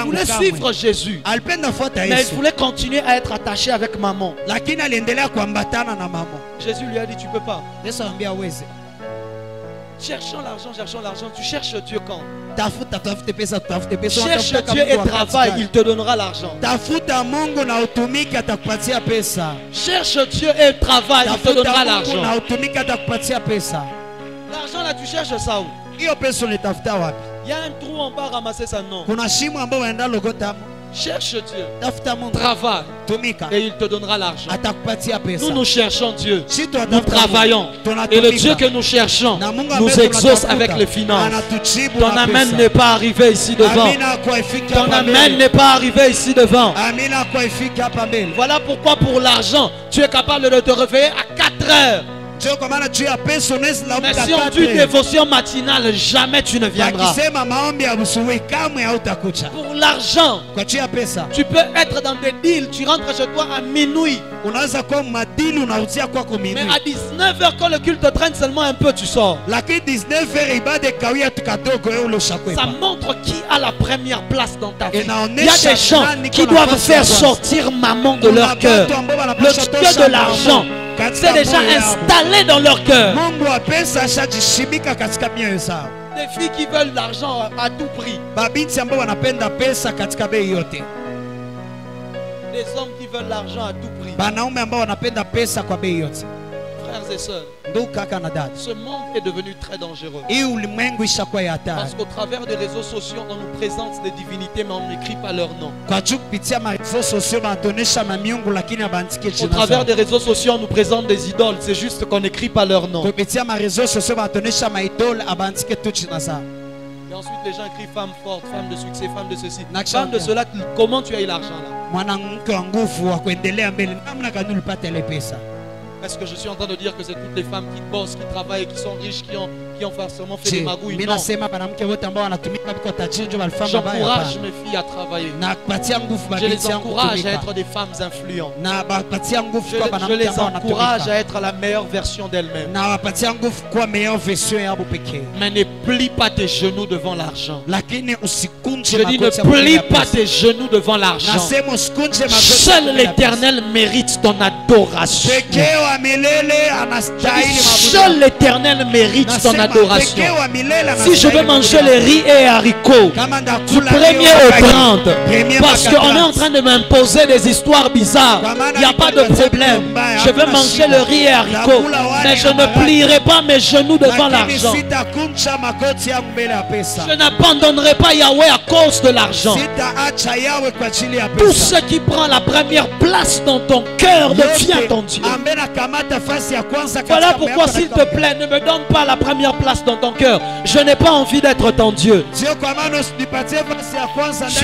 voulait suivre Jésus, mais il voulait continuer à être attaché avec Mammon. Jésus lui a dit tu peux pas. Cherchons l'argent. Tu cherches Dieu quand? Cherche Dieu et travaille, il te donnera l'argent. Cherche Dieu et travaille, il te donnera l'argent. L'argent là, tu cherches ça où? Il y a un trou en bas, ramasser ça, non. Cherche Dieu, travaille et il te donnera l'argent. Nous cherchons Dieu, nous travaillons et le Dieu que nous cherchons nous exauce avec les finances. Ton amen n'est pas arrivé ici devant. Ton amen n'est pas arrivé ici devant. Voilà pourquoi pour l'argent tu es capable de te réveiller à 4 heures. Mais si on dit dévotion matinale, jamais tu ne viendras. Pour l'argent, tu peux être dans des deals, tu rentres chez toi à minuit. Mais à 19h, quand le culte traîne seulement un peu, tu sors. Ça montre qui a la première place dans ta vie. Il y a des gens qui doivent faire sortir maman de leur cœur. Le Dieu de l'argent, c'est déjà installé dans leur cœur. Des filles qui veulent l'argent à tout prix. Des hommes qui veulent l'argent à tout prix. Frères et sœurs, ce monde est devenu très dangereux. Parce qu'au travers des réseaux sociaux, on nous présente des divinités, mais on n'écrit pas leur nom. Au travers des réseaux sociaux, on nous présente des idoles, c'est juste qu'on n'écrit pas leur nom. Et ensuite, les gens écrivent femme forte, femme de succès, femme de ceci, femme de cela. Comment tu as eu l'argent là? Est-ce que je suis en train de dire que c'est toutes les femmes qui bossent, qui travaillent, qui sont riches, qui ont forcément fait des magouilles? Non. J'encourage mes filles à travailler. Je les encourage à être des femmes influentes. Je les encourage à être la meilleure version d'elles-mêmes. Mais ne plie pas tes genoux devant l'argent. Je dis ne plie pas tes genoux devant l'argent. Seul l'Éternel mérite ton adoration. Seul l'Éternel mérite ton adoration. Si je veux manger les riz et haricots du 1er au 30, parce qu'on est en train de m'imposer des histoires bizarres, il n'y a pas de problème. Je veux manger le riz et haricots, mais je ne plierai pas mes genoux devant l'argent. Je n'abandonnerai pas Yahweh à cause de l'argent. Tout ce qui prend la première place dans ton cœur devient ton Dieu. Voilà pourquoi, s'il te plaît, ne me donne pas la première place dans ton cœur. Je n'ai pas envie d'être ton Dieu. Tu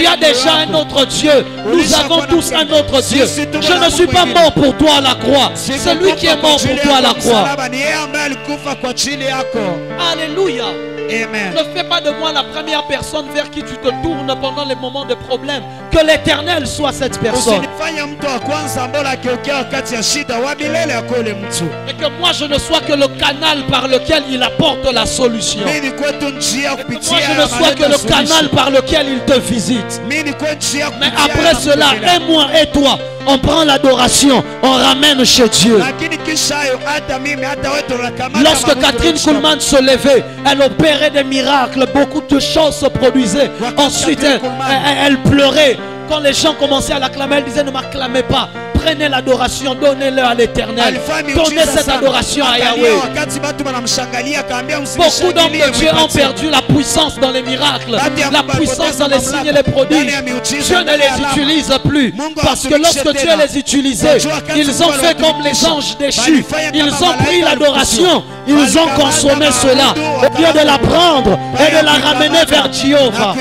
as déjà un autre Dieu. Nous avons tous un autre Dieu. Je ne suis pas mort pour toi à la croix. C'est lui qui est mort pour toi à la croix. Alléluia. Amen. Ne fais pas de moi la première personne vers qui tu te tournes pendant les moments de problème. Que l'Éternel soit cette personne. Et que moi je ne sois que le canal par lequel il apporte la solution. Et que moi je ne sois que le canal par lequel il te visite. Mais après cela, et moi et toi, on prend l'adoration, on ramène chez Dieu. Lorsque Catherine Kuhlman se levait, elle opérait des miracles, beaucoup de choses se produisaient. Ensuite, elle pleurait. Quand les gens commençaient à l'acclamer, elle disait ne m'acclamez pas. Prenez l'adoration, donnez-le à l'Éternel. Donnez cette adoration à Yahweh. Beaucoup d'hommes de Dieu ont perdu la puissance dans les miracles, la puissance dans les signes et les prodiges. Dieu ne les utilise plus. Parce que lorsque Dieu les utilisait, ils ont fait comme les anges déchus. Ils ont pris l'adoration, ils ont consommé cela. Au lieu de la prendre et de la ramener vers Jéhovah.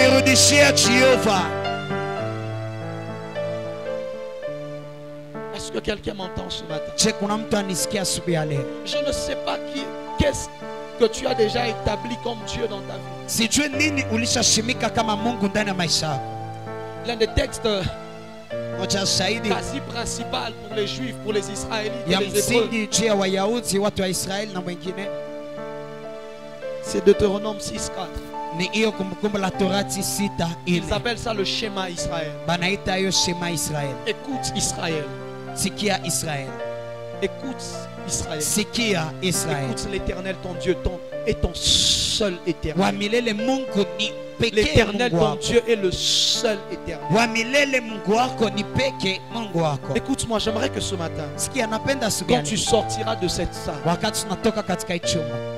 Est-ce que quelqu'un m'entend ce matin? Je ne sais pas qu'est-ce que tu as déjà établi comme Dieu dans ta vie. L'un des textes quasi principal pour les Juifs, pour les Israélites et les Hébreux, c'est Deutéronome 6:4. Ils appellent ça le schéma Israël. Écoute Israël. Écoute Israël. Écoute l'Éternel ton Dieu. est ton seul éternel. L'éternel, ton Dieu, est le seul éternel. Écoute-moi, j'aimerais que ce matin, quand tu sortiras de cette salle,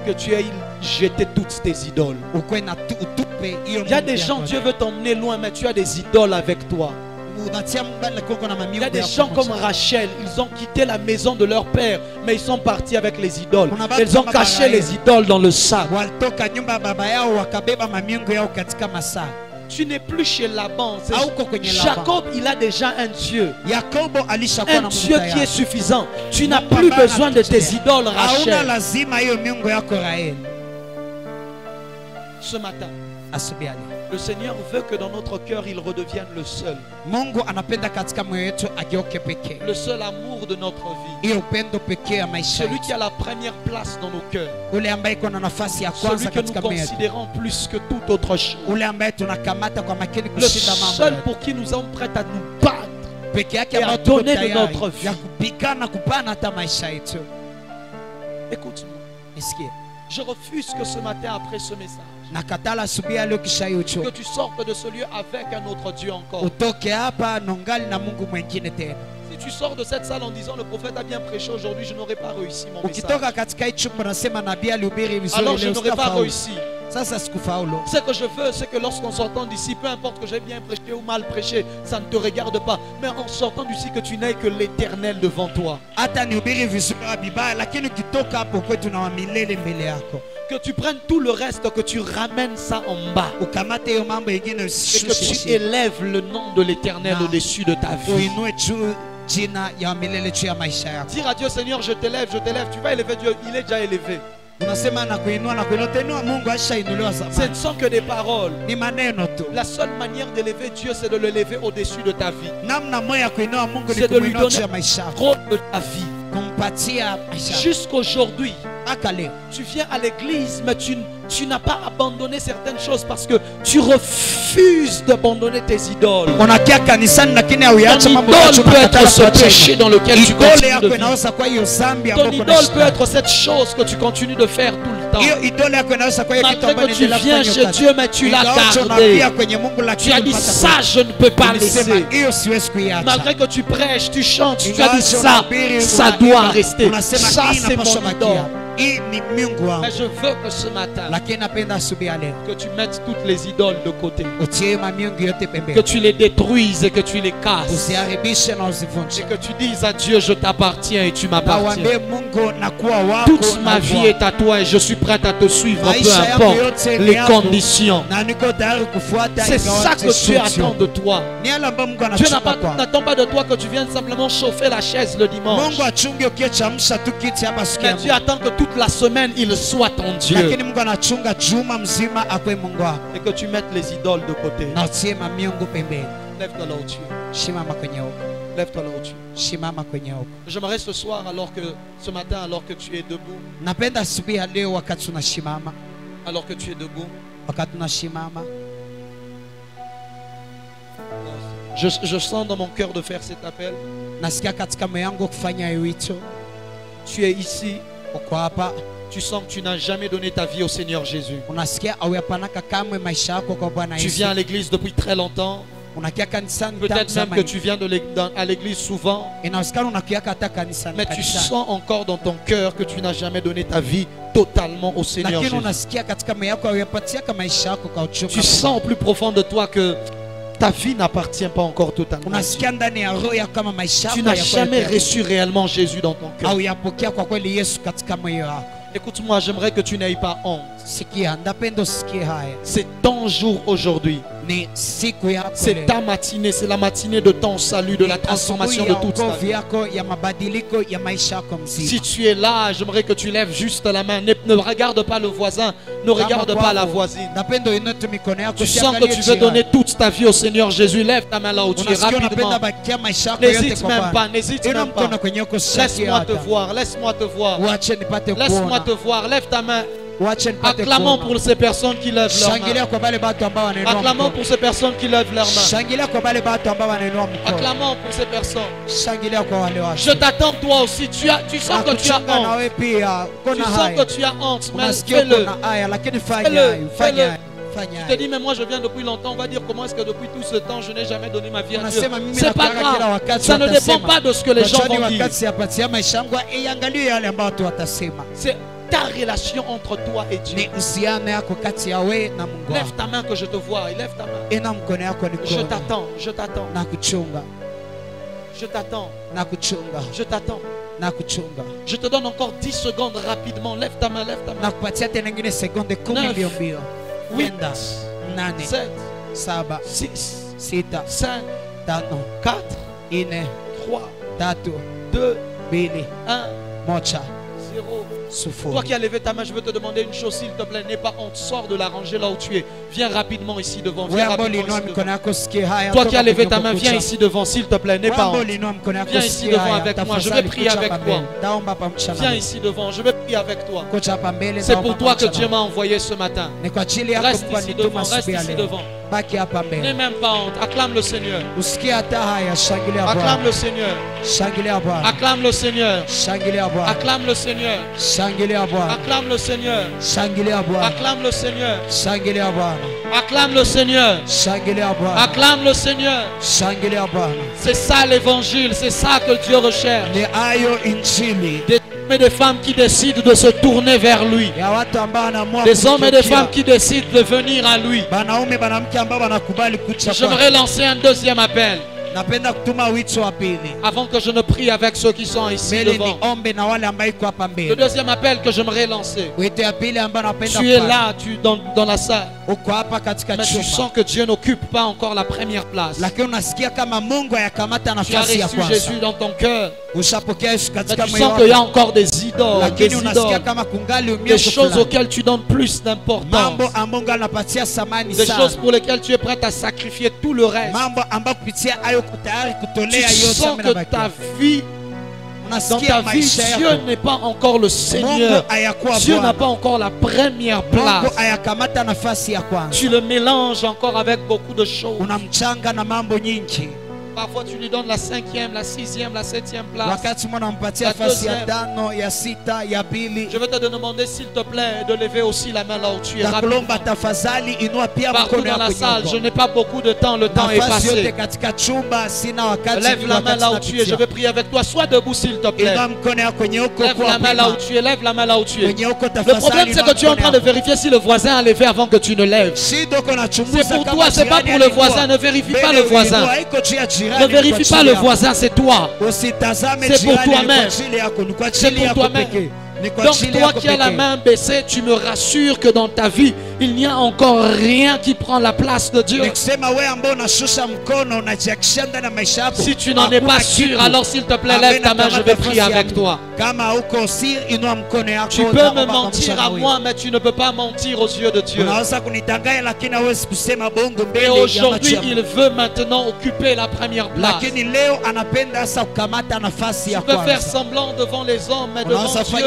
que tu aies jeté toutes tes idoles. Il y a des gens, Dieu veut t'emmener loin, mais tu as des idoles avec toi. Il y a des gens comme Rachel, ils ont quitté la maison de leur père, mais ils sont partis avec les idoles. Ils ont caché les idoles dans le sac. Tu n'es plus chez Laban. Jacob, il a déjà un Dieu. Un Dieu qui est suffisant. Tu n'as plus besoin de tes idoles, Rachel. Ce matin, le Seigneur veut que dans notre cœur, il redevienne le seul. Le seul amour de notre vie. Celui qui a la première place dans nos cœurs. Celui que nous considérons plus que toute autre chose. Le seul pour qui nous sommes prêts à nous battre et à donner de notre vie. Écoute-moi. Je refuse que ce matin, après ce message, que tu sortes de ce lieu avec un autre Dieu encore. Si tu sors de cette salle en disant le prophète a bien prêché aujourd'hui, je n'aurai pas réussi mon message. Alors je n'aurai pas réussi. Ce que je veux, c'est que lorsqu'on sortant d'ici, peu importe que j'ai bien prêché ou mal prêché, ça ne te regarde pas. Mais en sortant d'ici, que tu n'aies que l'Éternel devant toi. Que tu prennes tout le reste, que tu ramènes ça en bas. Et que tu élèves le nom de l'Éternel au-dessus de ta vie. Dire à Dieu, Seigneur, je t'élève, je t'élève. Tu vas élever Dieu, il est déjà élevé. Ce ne sont que des paroles. La seule manière d'élever Dieu, c'est de l'élever au-dessus de ta vie. C'est de lui donner le rôle de ta vie. Jusqu'aujourd'hui, tu viens à l'église, mais tu n'as pas abandonné certaines choses parce que tu refuses d'abandonner tes idoles. Ton idole peut être ce péché dans lequel tu continues de vivre. Ton idole peut être cette chose que tu continues de faire tout le temps. Malgré que tu viens chez Dieu, mais tu l'as gardé. Tu as dit ça, je ne peux pas laisser. Malgré que tu prêches, tu chantes, tu as dit ça, ça doit rester. Ça, c'est mon idole. Mais je veux que ce matin, que tu mettes toutes les idoles de côté, que tu les détruises et que tu les casses, et que tu dises à Dieu, je t'appartiens et tu m'appartiens. Toute ma vie est à toi et je suis prêt à te suivre, peu importe les conditions. C'est ça que Dieu attend de toi. Dieu n'attend pas de toi que tu viennes simplement chauffer la chaise le dimanche. Mais Dieu attend que toute la semaine il soit ton Dieu. Et que tu mettes les idoles de côté. Lève-toi là où tu es. Lève-toi là où tu es. J'aimerais ce soir, ce matin, alors que tu es debout. Alors que tu es debout. Je sens dans mon cœur de faire cet appel. Tu es ici. Tu sens que tu n'as jamais donné ta vie au Seigneur Jésus. Tu viens à l'église depuis très longtemps. Peut-être même que tu viens à l'église souvent. Mais tu sens encore dans ton cœur que tu n'as jamais donné ta vie totalement au Seigneur Jésus. Tu sens au plus profond de toi que ta vie n'appartient pas encore totalement. Tu n'as jamais reçu réellement Jésus dans ton cœur. Écoute-moi, j'aimerais que tu n'aies pas honte. C'est ton jour aujourd'hui. C'est ta matinée, c'est la matinée de ton salut, de la transformation de toute ta vie. Si tu es là, j'aimerais que tu lèves juste la main. Ne regarde pas le voisin, ne regarde pas la voisine. Tu sens que tu veux donner toute ta vie au Seigneur Jésus. Lève ta main là où tu es rapidement. N'hésite même pas, n'hésite même pas. Laisse-moi te voir, laisse-moi te voir. Laisse-moi te voir, lève ta main. Acclamons pour ces personnes qui lèvent leurs mains. Acclamons pour ces personnes qui lèvent leurs mains. Acclamons pour ces personnes. Je t'attends toi aussi. Tu sens que tu as honte. Tu sens que tu as honte. Mais fais-le. Fais-le. Tu te dis, mais moi je viens depuis longtemps. On va dire, comment est-ce que depuis tout ce temps je n'ai jamais donné ma vie à Dieu? C'est pas grave. Ça ne dépend pas de ce que les gens vont dire. C'est ta relation entre toi et Dieu. Lève ta main que je te vois. Lève ta main. Je t'attends. Je t'attends. Je t'attends. Je t'attends. Je te donne encore 10 secondes rapidement. Lève ta main. Lève ta main. 8, 7, 6, 5, 4, 3, 2, 1, 0. Toi qui as levé ta main, je veux te demander une chose, s'il te plaît. N'aie pas honte. Sors de la rangée là où tu es. Viens rapidement ici devant. Viens rapidement ici devant. Toi qui as levé ta main, viens ici devant, s'il te plaît. N'aie pas honte. Viens ici devant avec moi. Je vais prier avec toi. Viens ici devant. Je vais prier avec toi. C'est pour toi que Dieu m'a envoyé ce matin. Reste ici devant. Reste ici devant. N'aie même pas honte. Acclame le Seigneur. Acclame le Seigneur. Acclame le Seigneur. Acclame le Seigneur. Acclame le Seigneur. Acclame le Seigneur. Acclame le Seigneur. Acclame le Seigneur. C'est ça l'évangile. C'est ça que Dieu recherche. Des hommes et des femmes qui décident de se tourner vers lui. Des hommes et des femmes qui décident de venir à lui. J'aimerais lancer un deuxième appel. Avant que je ne prie avec ceux qui sont ici devant. Le deuxième appel que j'aimerais lancer. Tu es là, tu es dans la salle. Mais tu sens que Dieu n'occupe pas encore la première place. Tu as reçu Jésus dans ton cœur. Mais tu sens qu'il y a encore des idoles, des choses auxquelles tu donnes plus d'importance, des choses pour lesquelles tu es prêt à sacrifier tout le reste. Tu sens que ta vie, dans ta vie, Dieu n'est pas encore le Seigneur. Dieu n'a pas encore la première place. Tu le mélanges encore avec beaucoup de choses. Parfois tu lui donnes la 5e, la 6e, la 7e place. La 2e. Je vais te demander s'il te plaît de lever aussi la main là où tu es. Partout dans la salle, je n'ai pas beaucoup de temps, le temps est passé. Lève la main là où tu es, je vais prier avec toi. Sois debout s'il te plaît. Lève la main là où tu es, lève la main là où tu es. Le problème c'est que tu es en train de vérifier si le voisin a levé avant que tu ne lèves. C'est pour toi, c'est pas pour le voisin. Ne vérifie pas le voisin. Ne vérifie pas le voisin, c'est toi. C'est pour toi-même. C'est pour toi-même. Donc toi qui as la main baissée, tu me rassures que dans ta vie, il n'y a encore rien qui prend la place de Dieu. Si tu n'en es pas sûr, alors s'il te plaît, lève ta main, je vais prier avec toi. Tu peux me mentir à moi, mais tu ne peux pas mentir aux yeux de Dieu. Et aujourd'hui, il veut maintenant occuper la première place. Tu peux faire semblant devant les hommes, mais devant Dieu,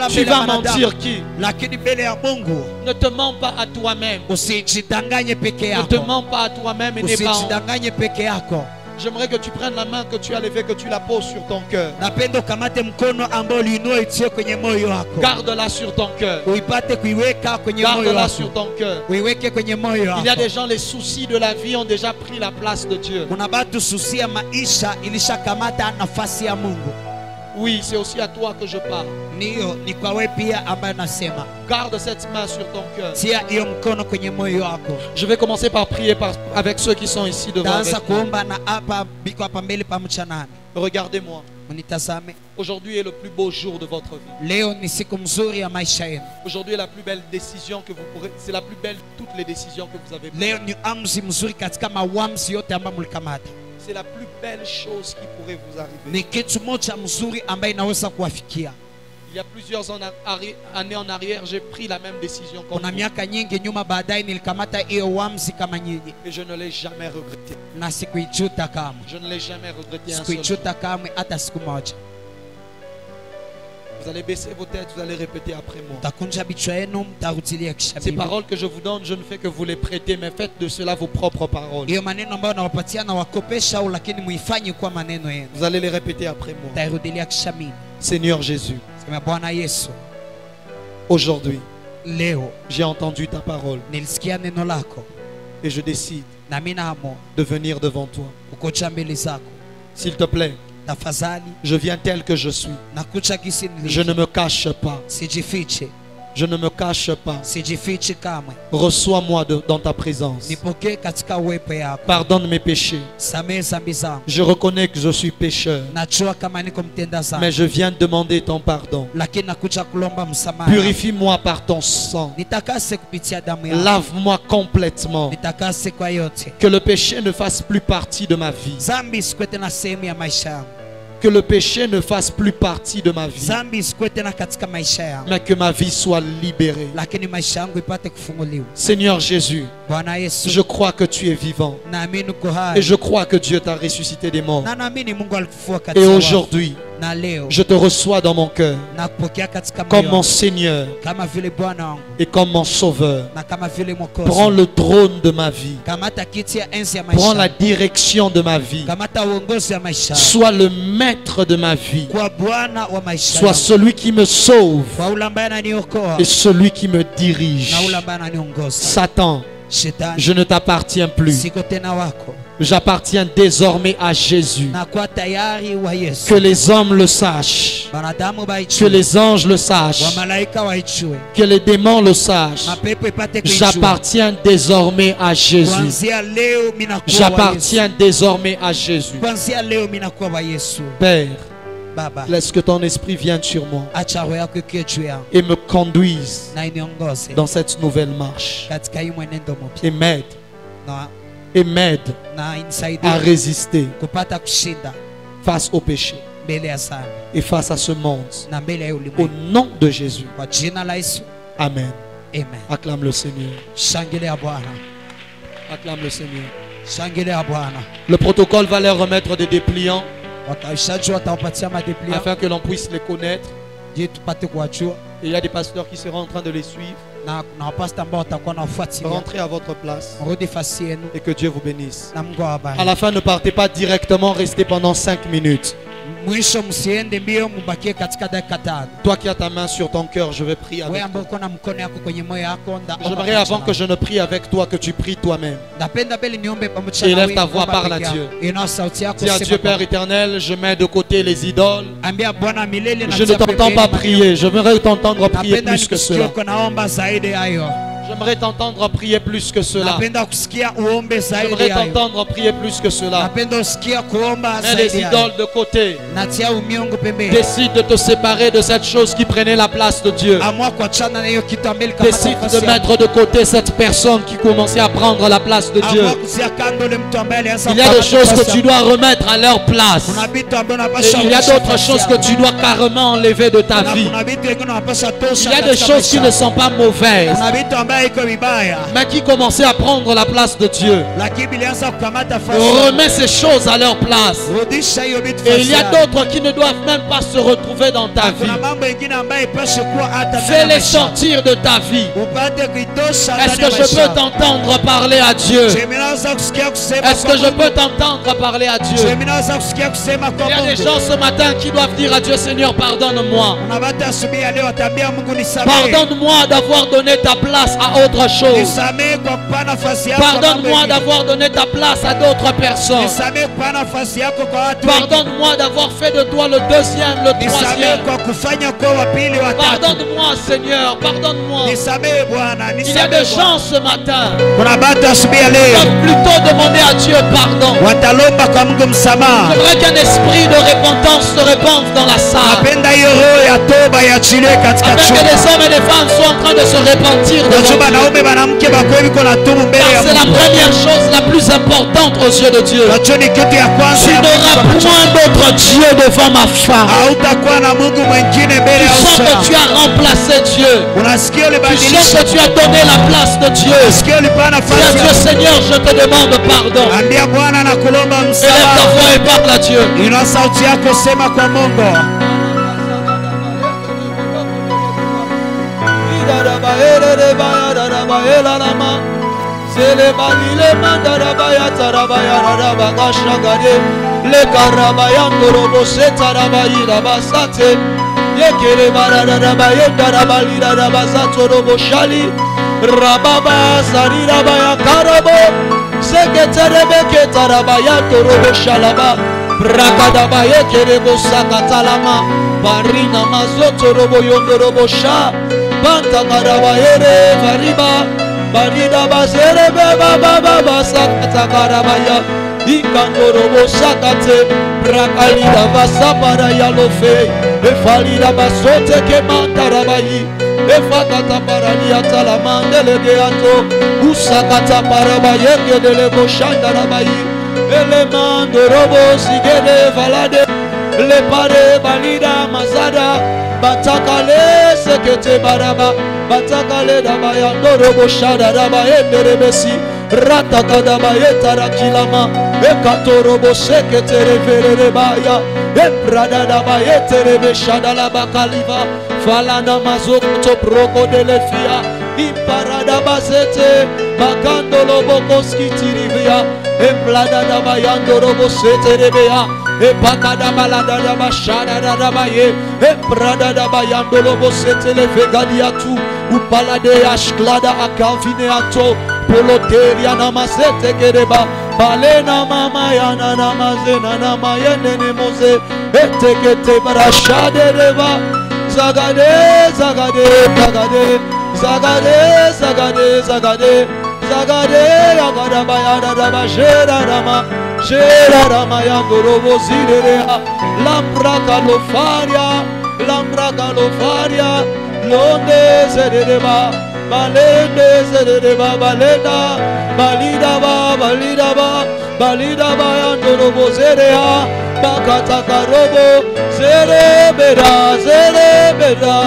tu vas mentir qui? Ne te mens pas à toi-même. Ne te mens pas à toi-même et n'aie pas honte. J'aimerais que tu prennes la main que tu as levée, que tu la poses sur ton cœur. Garde-la sur ton cœur. Garde-la sur ton cœur. Il y a des gens, les soucis de la vie ont déjà pris la place de Dieu. Oui, c'est aussi à toi que je parle. Garde cette main sur ton cœur. Je vais commencer par prier avec ceux qui sont ici devant. Regardez-moi. Aujourd'hui est le plus beau jour de votre vie. Aujourd'hui est la plus belle décision que vous pourrez. C'est la plus belle de toutes les décisions que vous avez prises. C'est la plus belle chose qui pourrait vous arriver. Il y a plusieurs années en arrière, j'ai pris la même décision comme vous. Et je ne l'ai jamais regretté. Je ne l'ai jamais regretté un seul jour. Vous allez baisser vos têtes, vous allez répéter après moi. Ces paroles que je vous donne, je ne fais que vous les prêter, mais faites de cela vos propres paroles. Vous allez les répéter après moi. Seigneur Jésus, aujourd'hui, j'ai entendu ta parole et je décide de venir devant toi. S'il te plaît, je viens tel que je suis. Je ne me cache pas. Je ne me cache pas. Reçois-moi dans ta présence. Pardonne mes péchés. Je reconnais que je suis pécheur. Mais je viens demander ton pardon. Purifie-moi par ton sang. Lave-moi complètement. Que le péché ne fasse plus partie de ma vie. Que le péché ne fasse plus partie de ma vie, mais que ma vie soit libérée. Seigneur Jésus, je crois que tu es vivant et je crois que Dieu t'a ressuscité des morts. Et aujourd'hui, je te reçois dans mon cœur comme mon Seigneur et comme mon Sauveur. Prends le trône de ma vie. Prends la direction de ma vie. Sois le maître de ma vie. Sois celui qui me sauve et celui qui me dirige. Satan, je ne t'appartiens plus. J'appartiens désormais à Jésus. Que les hommes le sachent. Que les anges le sachent. Que les démons le sachent. J'appartiens désormais à Jésus. J'appartiens désormais à Jésus. Père, laisse que ton esprit vienne sur moi et me conduise dans cette nouvelle marche. Et m'aide à résister face au péché et face à ce monde. Au nom de Jésus. Amen. Acclame le Seigneur. Acclame le Seigneur. Le protocole va leur remettre des dépliants afin que l'on puisse les connaître. Et il y a des pasteurs qui seront en train de les suivre. Rentrez à votre place et que Dieu vous bénisse. À la fin, ne partez pas directement, restez pendant 5 minutes. Toi qui as ta main sur ton cœur, je vais prier avec toi. J'aimerais avant que je ne prie avec toi que tu pries toi-même. Et élève ta voix, parle à Dieu. Dis à Dieu Père éternel, je mets de côté les idoles. Je ne t'entends pas prier, j'aimerais t'entendre prier plus que cela. J'aimerais t'entendre prier plus que cela. J'aimerais t'entendre prier plus que cela. Mets les idoles de côté. Décide de te séparer de cette chose qui prenait la place de Dieu. Décide de mettre de côté cette personne qui commençait à prendre la place de Dieu. Il y a des choses que tu dois remettre à leur place. Et il y a d'autres choses que tu dois carrément enlever de ta vie. Il y a des choses qui ne sont pas mauvaises, mais qui commençaient à prendre la place de Dieu. Remets ces choses à leur place. Et il y a d'autres qui ne doivent même pas se retrouver dans ta vie. Fais-les sortir de ta vie. Est-ce que je peux t'entendre parler à Dieu? Est-ce que je peux t'entendre parler à Dieu? Il y a des gens ce matin qui doivent dire à Dieu, Seigneur, pardonne-moi. Pardonne-moi d'avoir donné ta place à autre chose. Pardonne-moi d'avoir donné ta place à d'autres personnes. Pardonne-moi d'avoir fait de toi le deuxième, le troisième. Pardonne-moi, Seigneur, pardonne-moi. Il y a des gens ce matin qui doivent plutôt demander à Dieu pardon. J'aimerais qu'un esprit de repentance se répande dans la salle, afin que les hommes et les femmes soient en train de se repentir devant Dieu. Car c'est la première chose la plus importante aux yeux de Dieu. Tu n'auras point d'autre Dieu devant ma femme. Tu sens que tu as remplacé Dieu. Tu sens que tu as donné la place de Dieu. Dis à Dieu, Seigneur, je te demande pardon. Élève ta voix et parle à Dieu. rebaya darabaya lama. Sele bali le mandarabaya tarabaya rarabaga shagade. Le karabaya ndorobo setarabayi rabasate. Yekere bararabaya darabali rabasato robo shali. Rababa sari rabaya karabo. Seketerebe ketarabaya torobo shalaba. Brakadabaye kerebo sakatalama. Barina mazoto robo yondorobo sha. Banta karabayere variba. Barida bazere beba baba sakata karabaya. Ikandorobo sakate. Brakalida vasapara yalofe. Efalida basote kemantarabayi. Efakata paralia talamandele geato. Usakata parabaye gedelebo shandarabayi. Elemando robo sigede valade. Le pare balida mazada. Batakale sekete baraba. Batakale dabaya robo shada dabaya nerebesi. Rataka dabaya tarakilama. Ekato robo sekete reverere baya. Emprada dabaya terebe shada la bakaliva. Falana mazokoto broko delefia. Imparada basete. Bakando lobo koski tirivia. Emplada dabayando robo sete rebea. Epakada balada dabashada dabaye. Emprada dabayando lobo sete lefegadiatu. Upalade ashklada akavineato. Poloteria namasete kereba. Balena mama yana namazena namayene nemoze. Etekete barashade reba. Zagade, zagade, zagade. Zagade, zagade, zagade. Zagade, yagada bayada daba shera rama. Shera rama yangorobo zirerea. Lambra kalofaria. Lambra kalofaria. Londe zereba. Balende zereba balenda. Balida ba, balida ba. Balida ba yangorobo zerea. Bakataka robo. Zerebera, zerebera.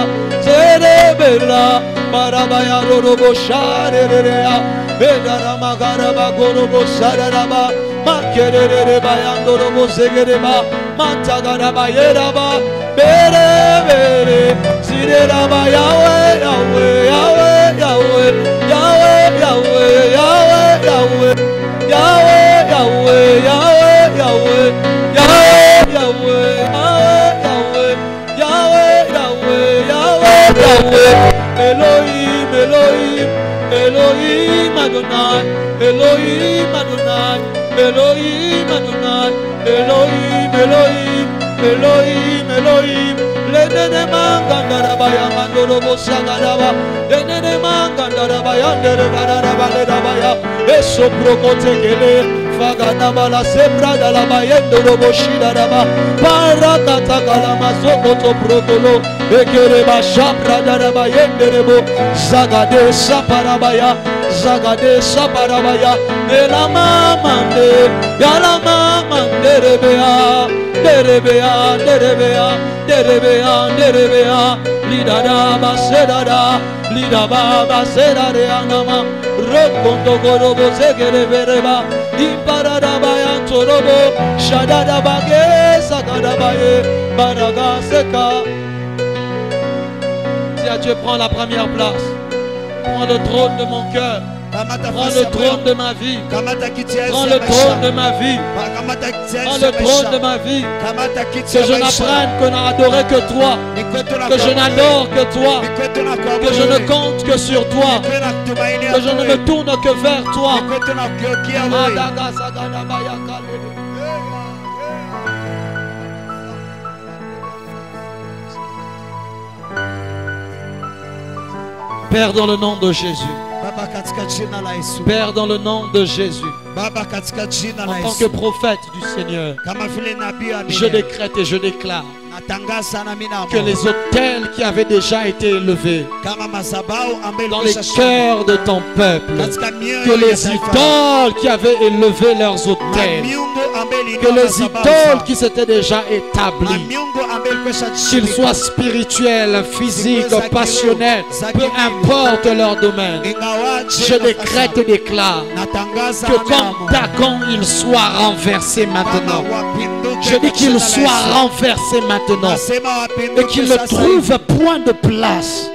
Zerebera. Marabaya robo sharerea. Bedara magara bagorobo sararaba. Makerere bayando robo zegereba. Mantagara bayeraba. Bere bere. Sireraba Yahweh, Yahweh, Yahweh, Yahweh, Yahweh, Yahweh, Yahweh, Yahweh, Yahweh, Yahweh, Yahweh, Yahweh, Yahweh, Yahweh, Yahweh, Yahweh, Yahweh, Yahweh. Elohim, Elohim, Elohim Adonai, Elohim Adonai, Elohim Adonai, Elohim, Elohim, Elohim, Elohim. Lenene mangandarabaya mandorobo sagadaba. Lenene mangandarabaya nderegaraba ledabaya. Eso prokotekele. Faganaba la sebra dalaba yendorobo shidaraba. Parakata kalama zokoto prokolo. Ekereba shapra daraba yenderebo. Zagade saparabaya. Zagade saparabaya. Elama mande. Yalama manderebea. Derebea, derebea. Derebea, derebea. Lidada basedada. Lidaba basedada nama. Rokondo gorobo zegere vereba. Imparada bayan torobo. Shadada bage. Sagada baye. Baraga seka. Dieu prend la première place. Prends le trône de mon cœur. Prends le trône de ma vie. Prends le trône de ma vie. Prends le trône de ma vie. Que je n'apprenne qu'on n'a adoré que toi. Que je n'adore que toi. Que je ne compte que sur toi. Que je ne me tourne que vers toi. Père, dans le nom de Jésus. Père, dans le nom de Jésus. En tant que prophète du Seigneur, je décrète et je déclare que les autels qui avaient déjà été élevés dans les cœurs de ton peuple, que les idoles qui avaient élevé leurs autels, que les idoles qui s'étaient déjà établis, qu'ils soient spirituels, physiques, passionnels, peu importe leur domaine, je décrète et déclare que comme Dagon, il soit renversé maintenant. Je dis qu'il soit renversé maintenant. maintenant et qu'il ne trouve point de place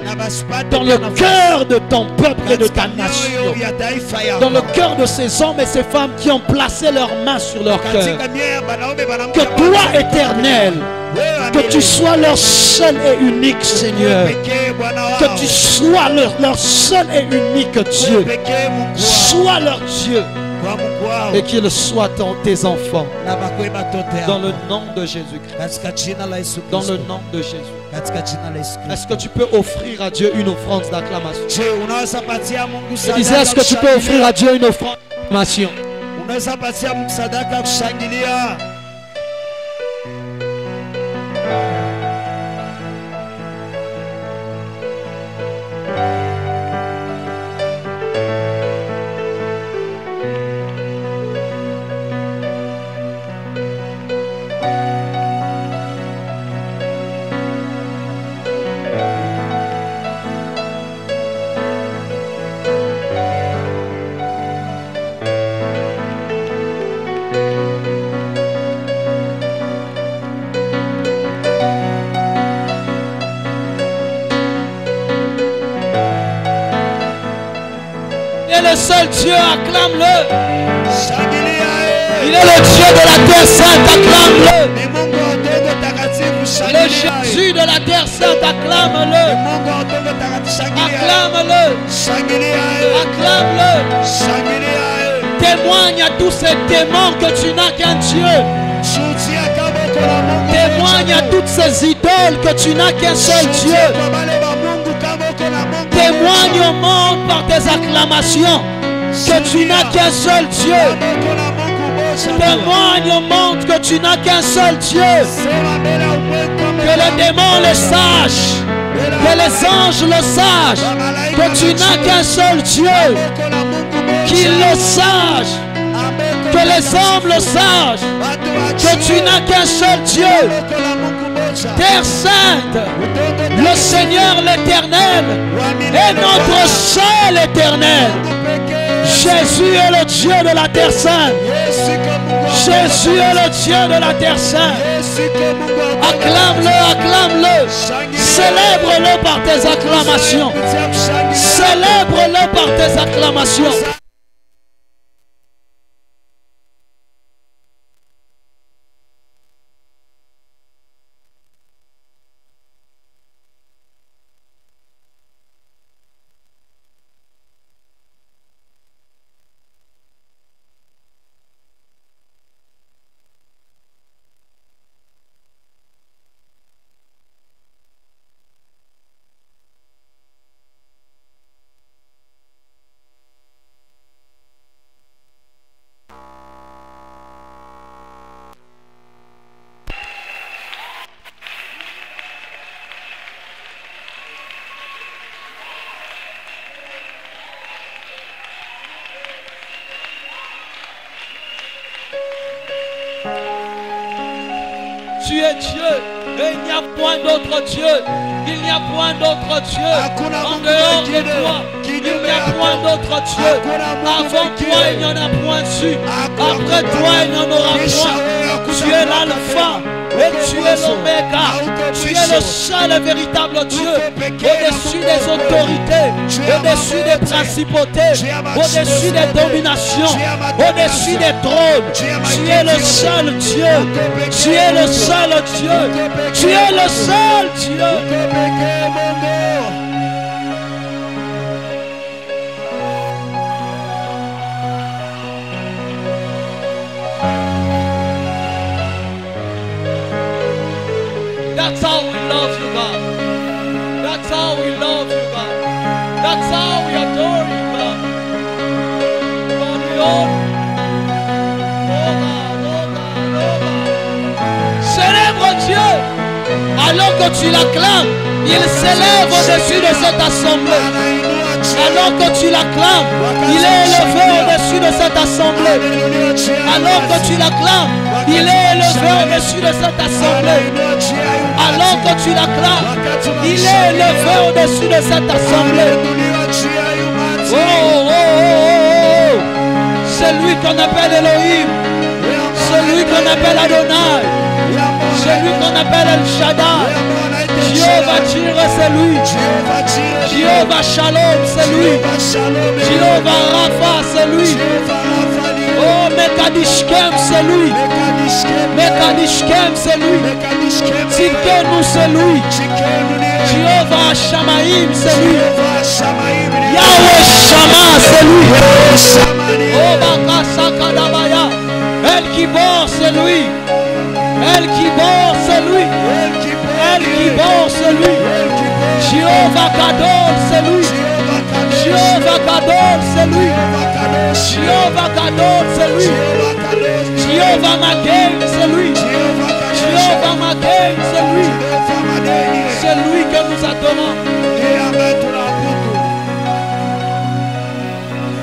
dans le cœur de ton peuple et de ta nation, dans le cœur de ces hommes et ces femmes qui ont placé leurs mains sur leur cœur. Que toi, Éternel, que tu sois leur seul et unique Seigneur, que tu sois leur seul et unique Dieu, sois leur Dieu, et qu'ils soient tes enfants, dans le nom de Jésus-Christ, dans le nom de Jésus. Est-ce que tu peux offrir à Dieu une offrande d'acclamation? Je disais, est-ce que tu peux offrir à Dieu une offrande d'acclamation? Le seul Dieu, acclame-le. Il est le Dieu de la terre sainte, acclame-le. Le Jésus de la terre sainte, acclame-le. Acclame-le. Acclame-le. Témoigne à tous ces démons que tu n'as qu'un Dieu. Témoigne à toutes ces idoles que tu n'as qu'un seul Dieu. Témoigne au monde par tes acclamations que tu n'as qu'un seul Dieu. Témoigne au monde que tu n'as qu'un seul Dieu. Que les démons le sachent, que les anges le sachent, que tu n'as qu'un seul Dieu. Qu'ils le sachent, que les hommes le sachent, que tu n'as qu'un seul Dieu. Terre sainte, le Seigneur l'Éternel est notre seul Éternel. Jésus est le Dieu de la terre sainte. Jésus est le Dieu de la terre sainte. Acclame-le, acclame-le. Célèbre-le par tes acclamations. Célèbre-le par tes acclamations. Tu es Dieu et il n'y a point d'autre Dieu. Il n'y a point d'autre Dieu en dehors de toi. Il n'y a point d'autre Dieu. Avant toi, il n'y en a point su. Après toi, il n'y en aura point. Tu es l'alpha et tu es l'oméga. Tu es le seul et véritable Dieu. Au-dessus des autorités, au-dessus des principautés, au-dessus des dominations, au-dessus des trônes. Tu es le seul Dieu. Tu es le seul Dieu. Tu es le seul Dieu. That's how we love you, God. That's how we love you, God. That's how we adore you, God. Lord, we all. Célèbre Dieu. Alors que tu l'acclames, il s'élève au-dessus de cette assemblée. Alors que tu l'acclames, il est élevé au-dessus de cette assemblée. Alors que tu l'acclames, il est élevé au-dessus de cette assemblée. Alors que tu l'acclames, il est élevé au-dessus de cette assemblée. Oh, oh, oh, oh. C'est lui qu'on appelle Elohim. C'est lui qu'on appelle Adonai. Celui qu'on appelle El Shaddai. Jéhovah Jireh, c'est lui. Jéhovah Shalom, c'est lui. Jéhovah Rapha, c'est lui. Oh, Mekadishkem, c'est lui. Mekadishkem, c'est lui. Tzidkenu, c'est lui. Jéhovah Shamaim, c'est lui. Yahweh Shammah, c'est lui. Oh, Bakasakadabaya. El Kibor, c'est lui. El Kibor, c'est lui. El Kibor, c'est lui. Jéhovah Gadol, c'est lui. Jéhovah Gadol, c'est lui. Jéhovah Gadol, c'est lui. Jéhovah Magen, c'est lui. Jéhovah Magen, c'est lui. C'est lui que nous adorons.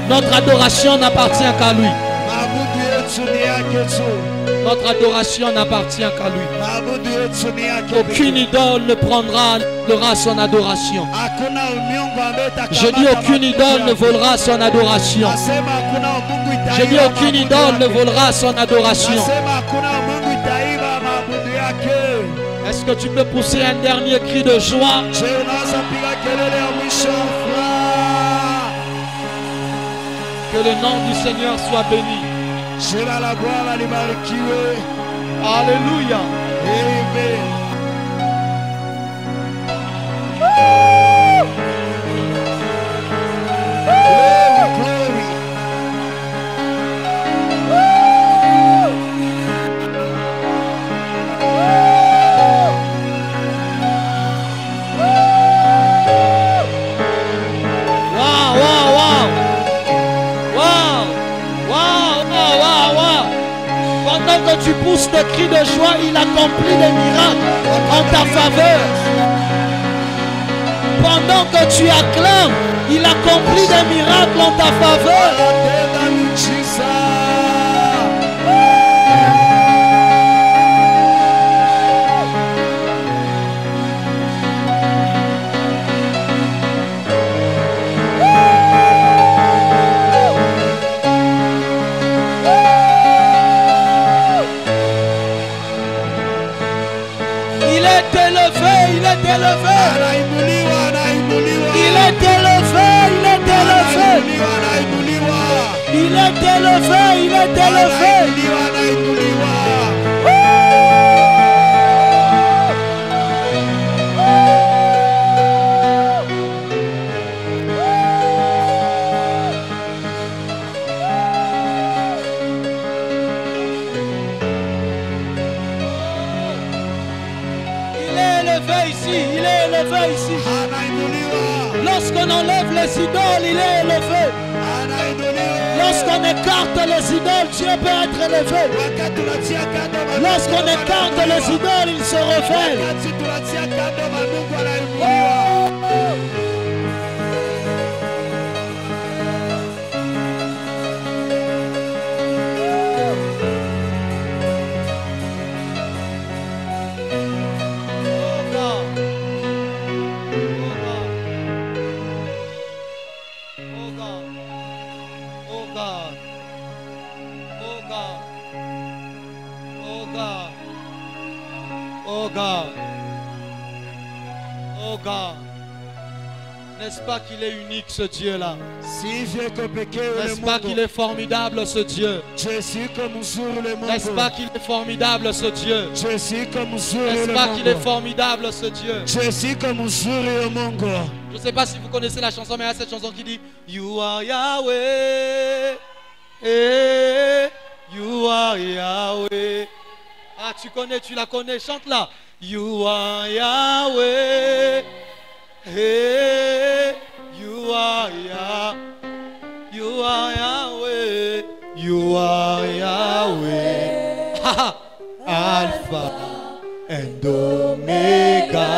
Notre adoration n'appartient qu'à lui. Notre adoration n'appartient qu'à lui. Aucune idole ne prendra son adoration. Je dis aucune idole ne volera son adoration. Je dis aucune idole ne volera son adoration. Est-ce que tu peux pousser un dernier cri de joie? Que le nom du Seigneur soit béni. Alléluia. Amen. Que tu pousses des cris de joie, il accomplit des miracles en ta faveur. Pendant que tu acclames, il accomplit des miracles en ta faveur. Il est élevé, il est élevé. Il est élevé, il est élevé. Il est élevé, il est élevé. Ici, il est élevé ici. Lorsqu'on enlève les idoles, il est élevé. Lorsqu'on écarte les idoles, Dieu peut être élevé. Lorsqu'on écarte les idoles, il se révèle. Oh God, n'est-ce pas qu'il est unique ce Dieu-là? N'est-ce pas qu'il est formidable ce Dieu? N'est-ce pas qu'il est formidable ce Dieu? N'est-ce pas qu'il est formidable ce Dieu? Je ne sais pas si vous connaissez la chanson, mais il y a cette chanson qui dit You are Yahweh, you are Yahweh. Ah, tu connais, tu la connais, chante-la. You are Yahweh, you are Yahweh, you are Yahweh, you are Yahweh, Alpha and Omega.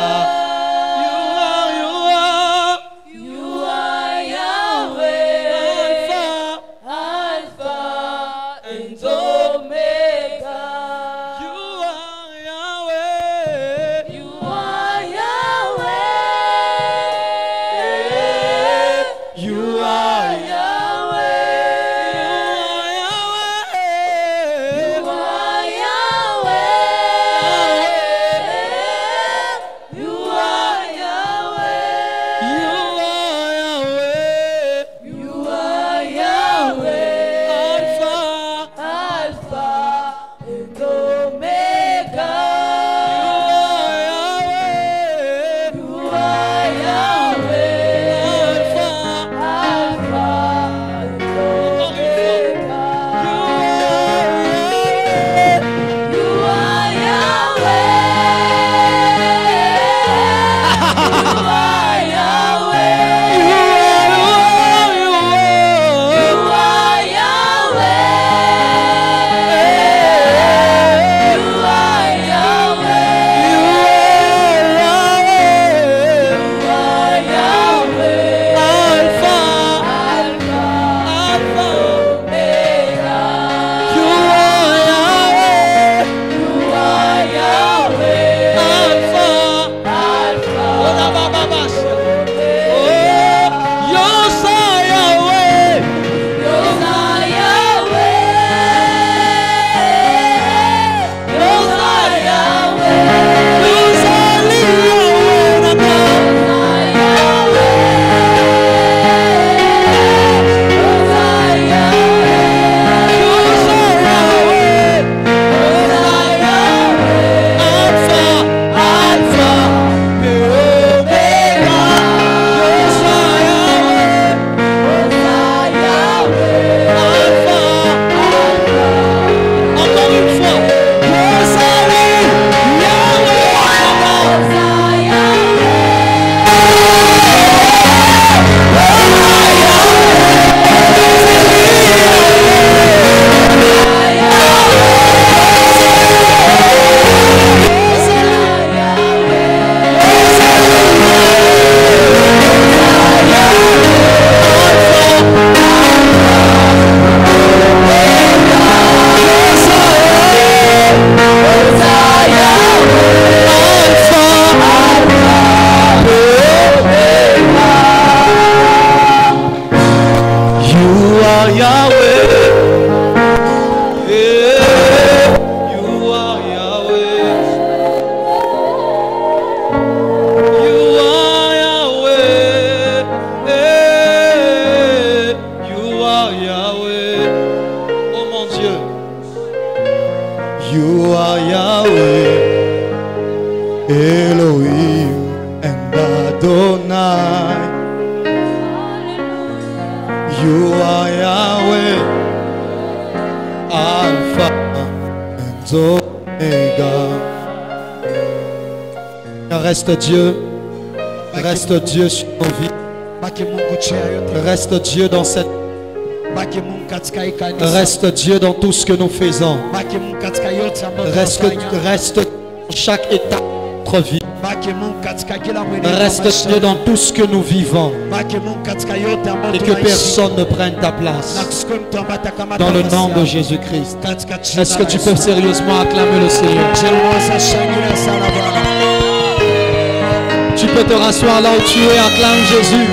are Yahweh, Elohim and Adonai. You are Yahweh, Alpha and Omega. Reste Dieu sur nos vies. Reste Dieu dans cette. Reste Dieu dans tout ce que nous faisons. Reste dans chaque étape de notre vie. Reste Dieu dans tout ce que nous vivons. Et que personne ne prenne ta place. Dans le nom de Jésus-Christ. Est-ce que tu peux sérieusement acclamer le Seigneur? Tu peux te rasseoir là où tu es, acclame Jésus.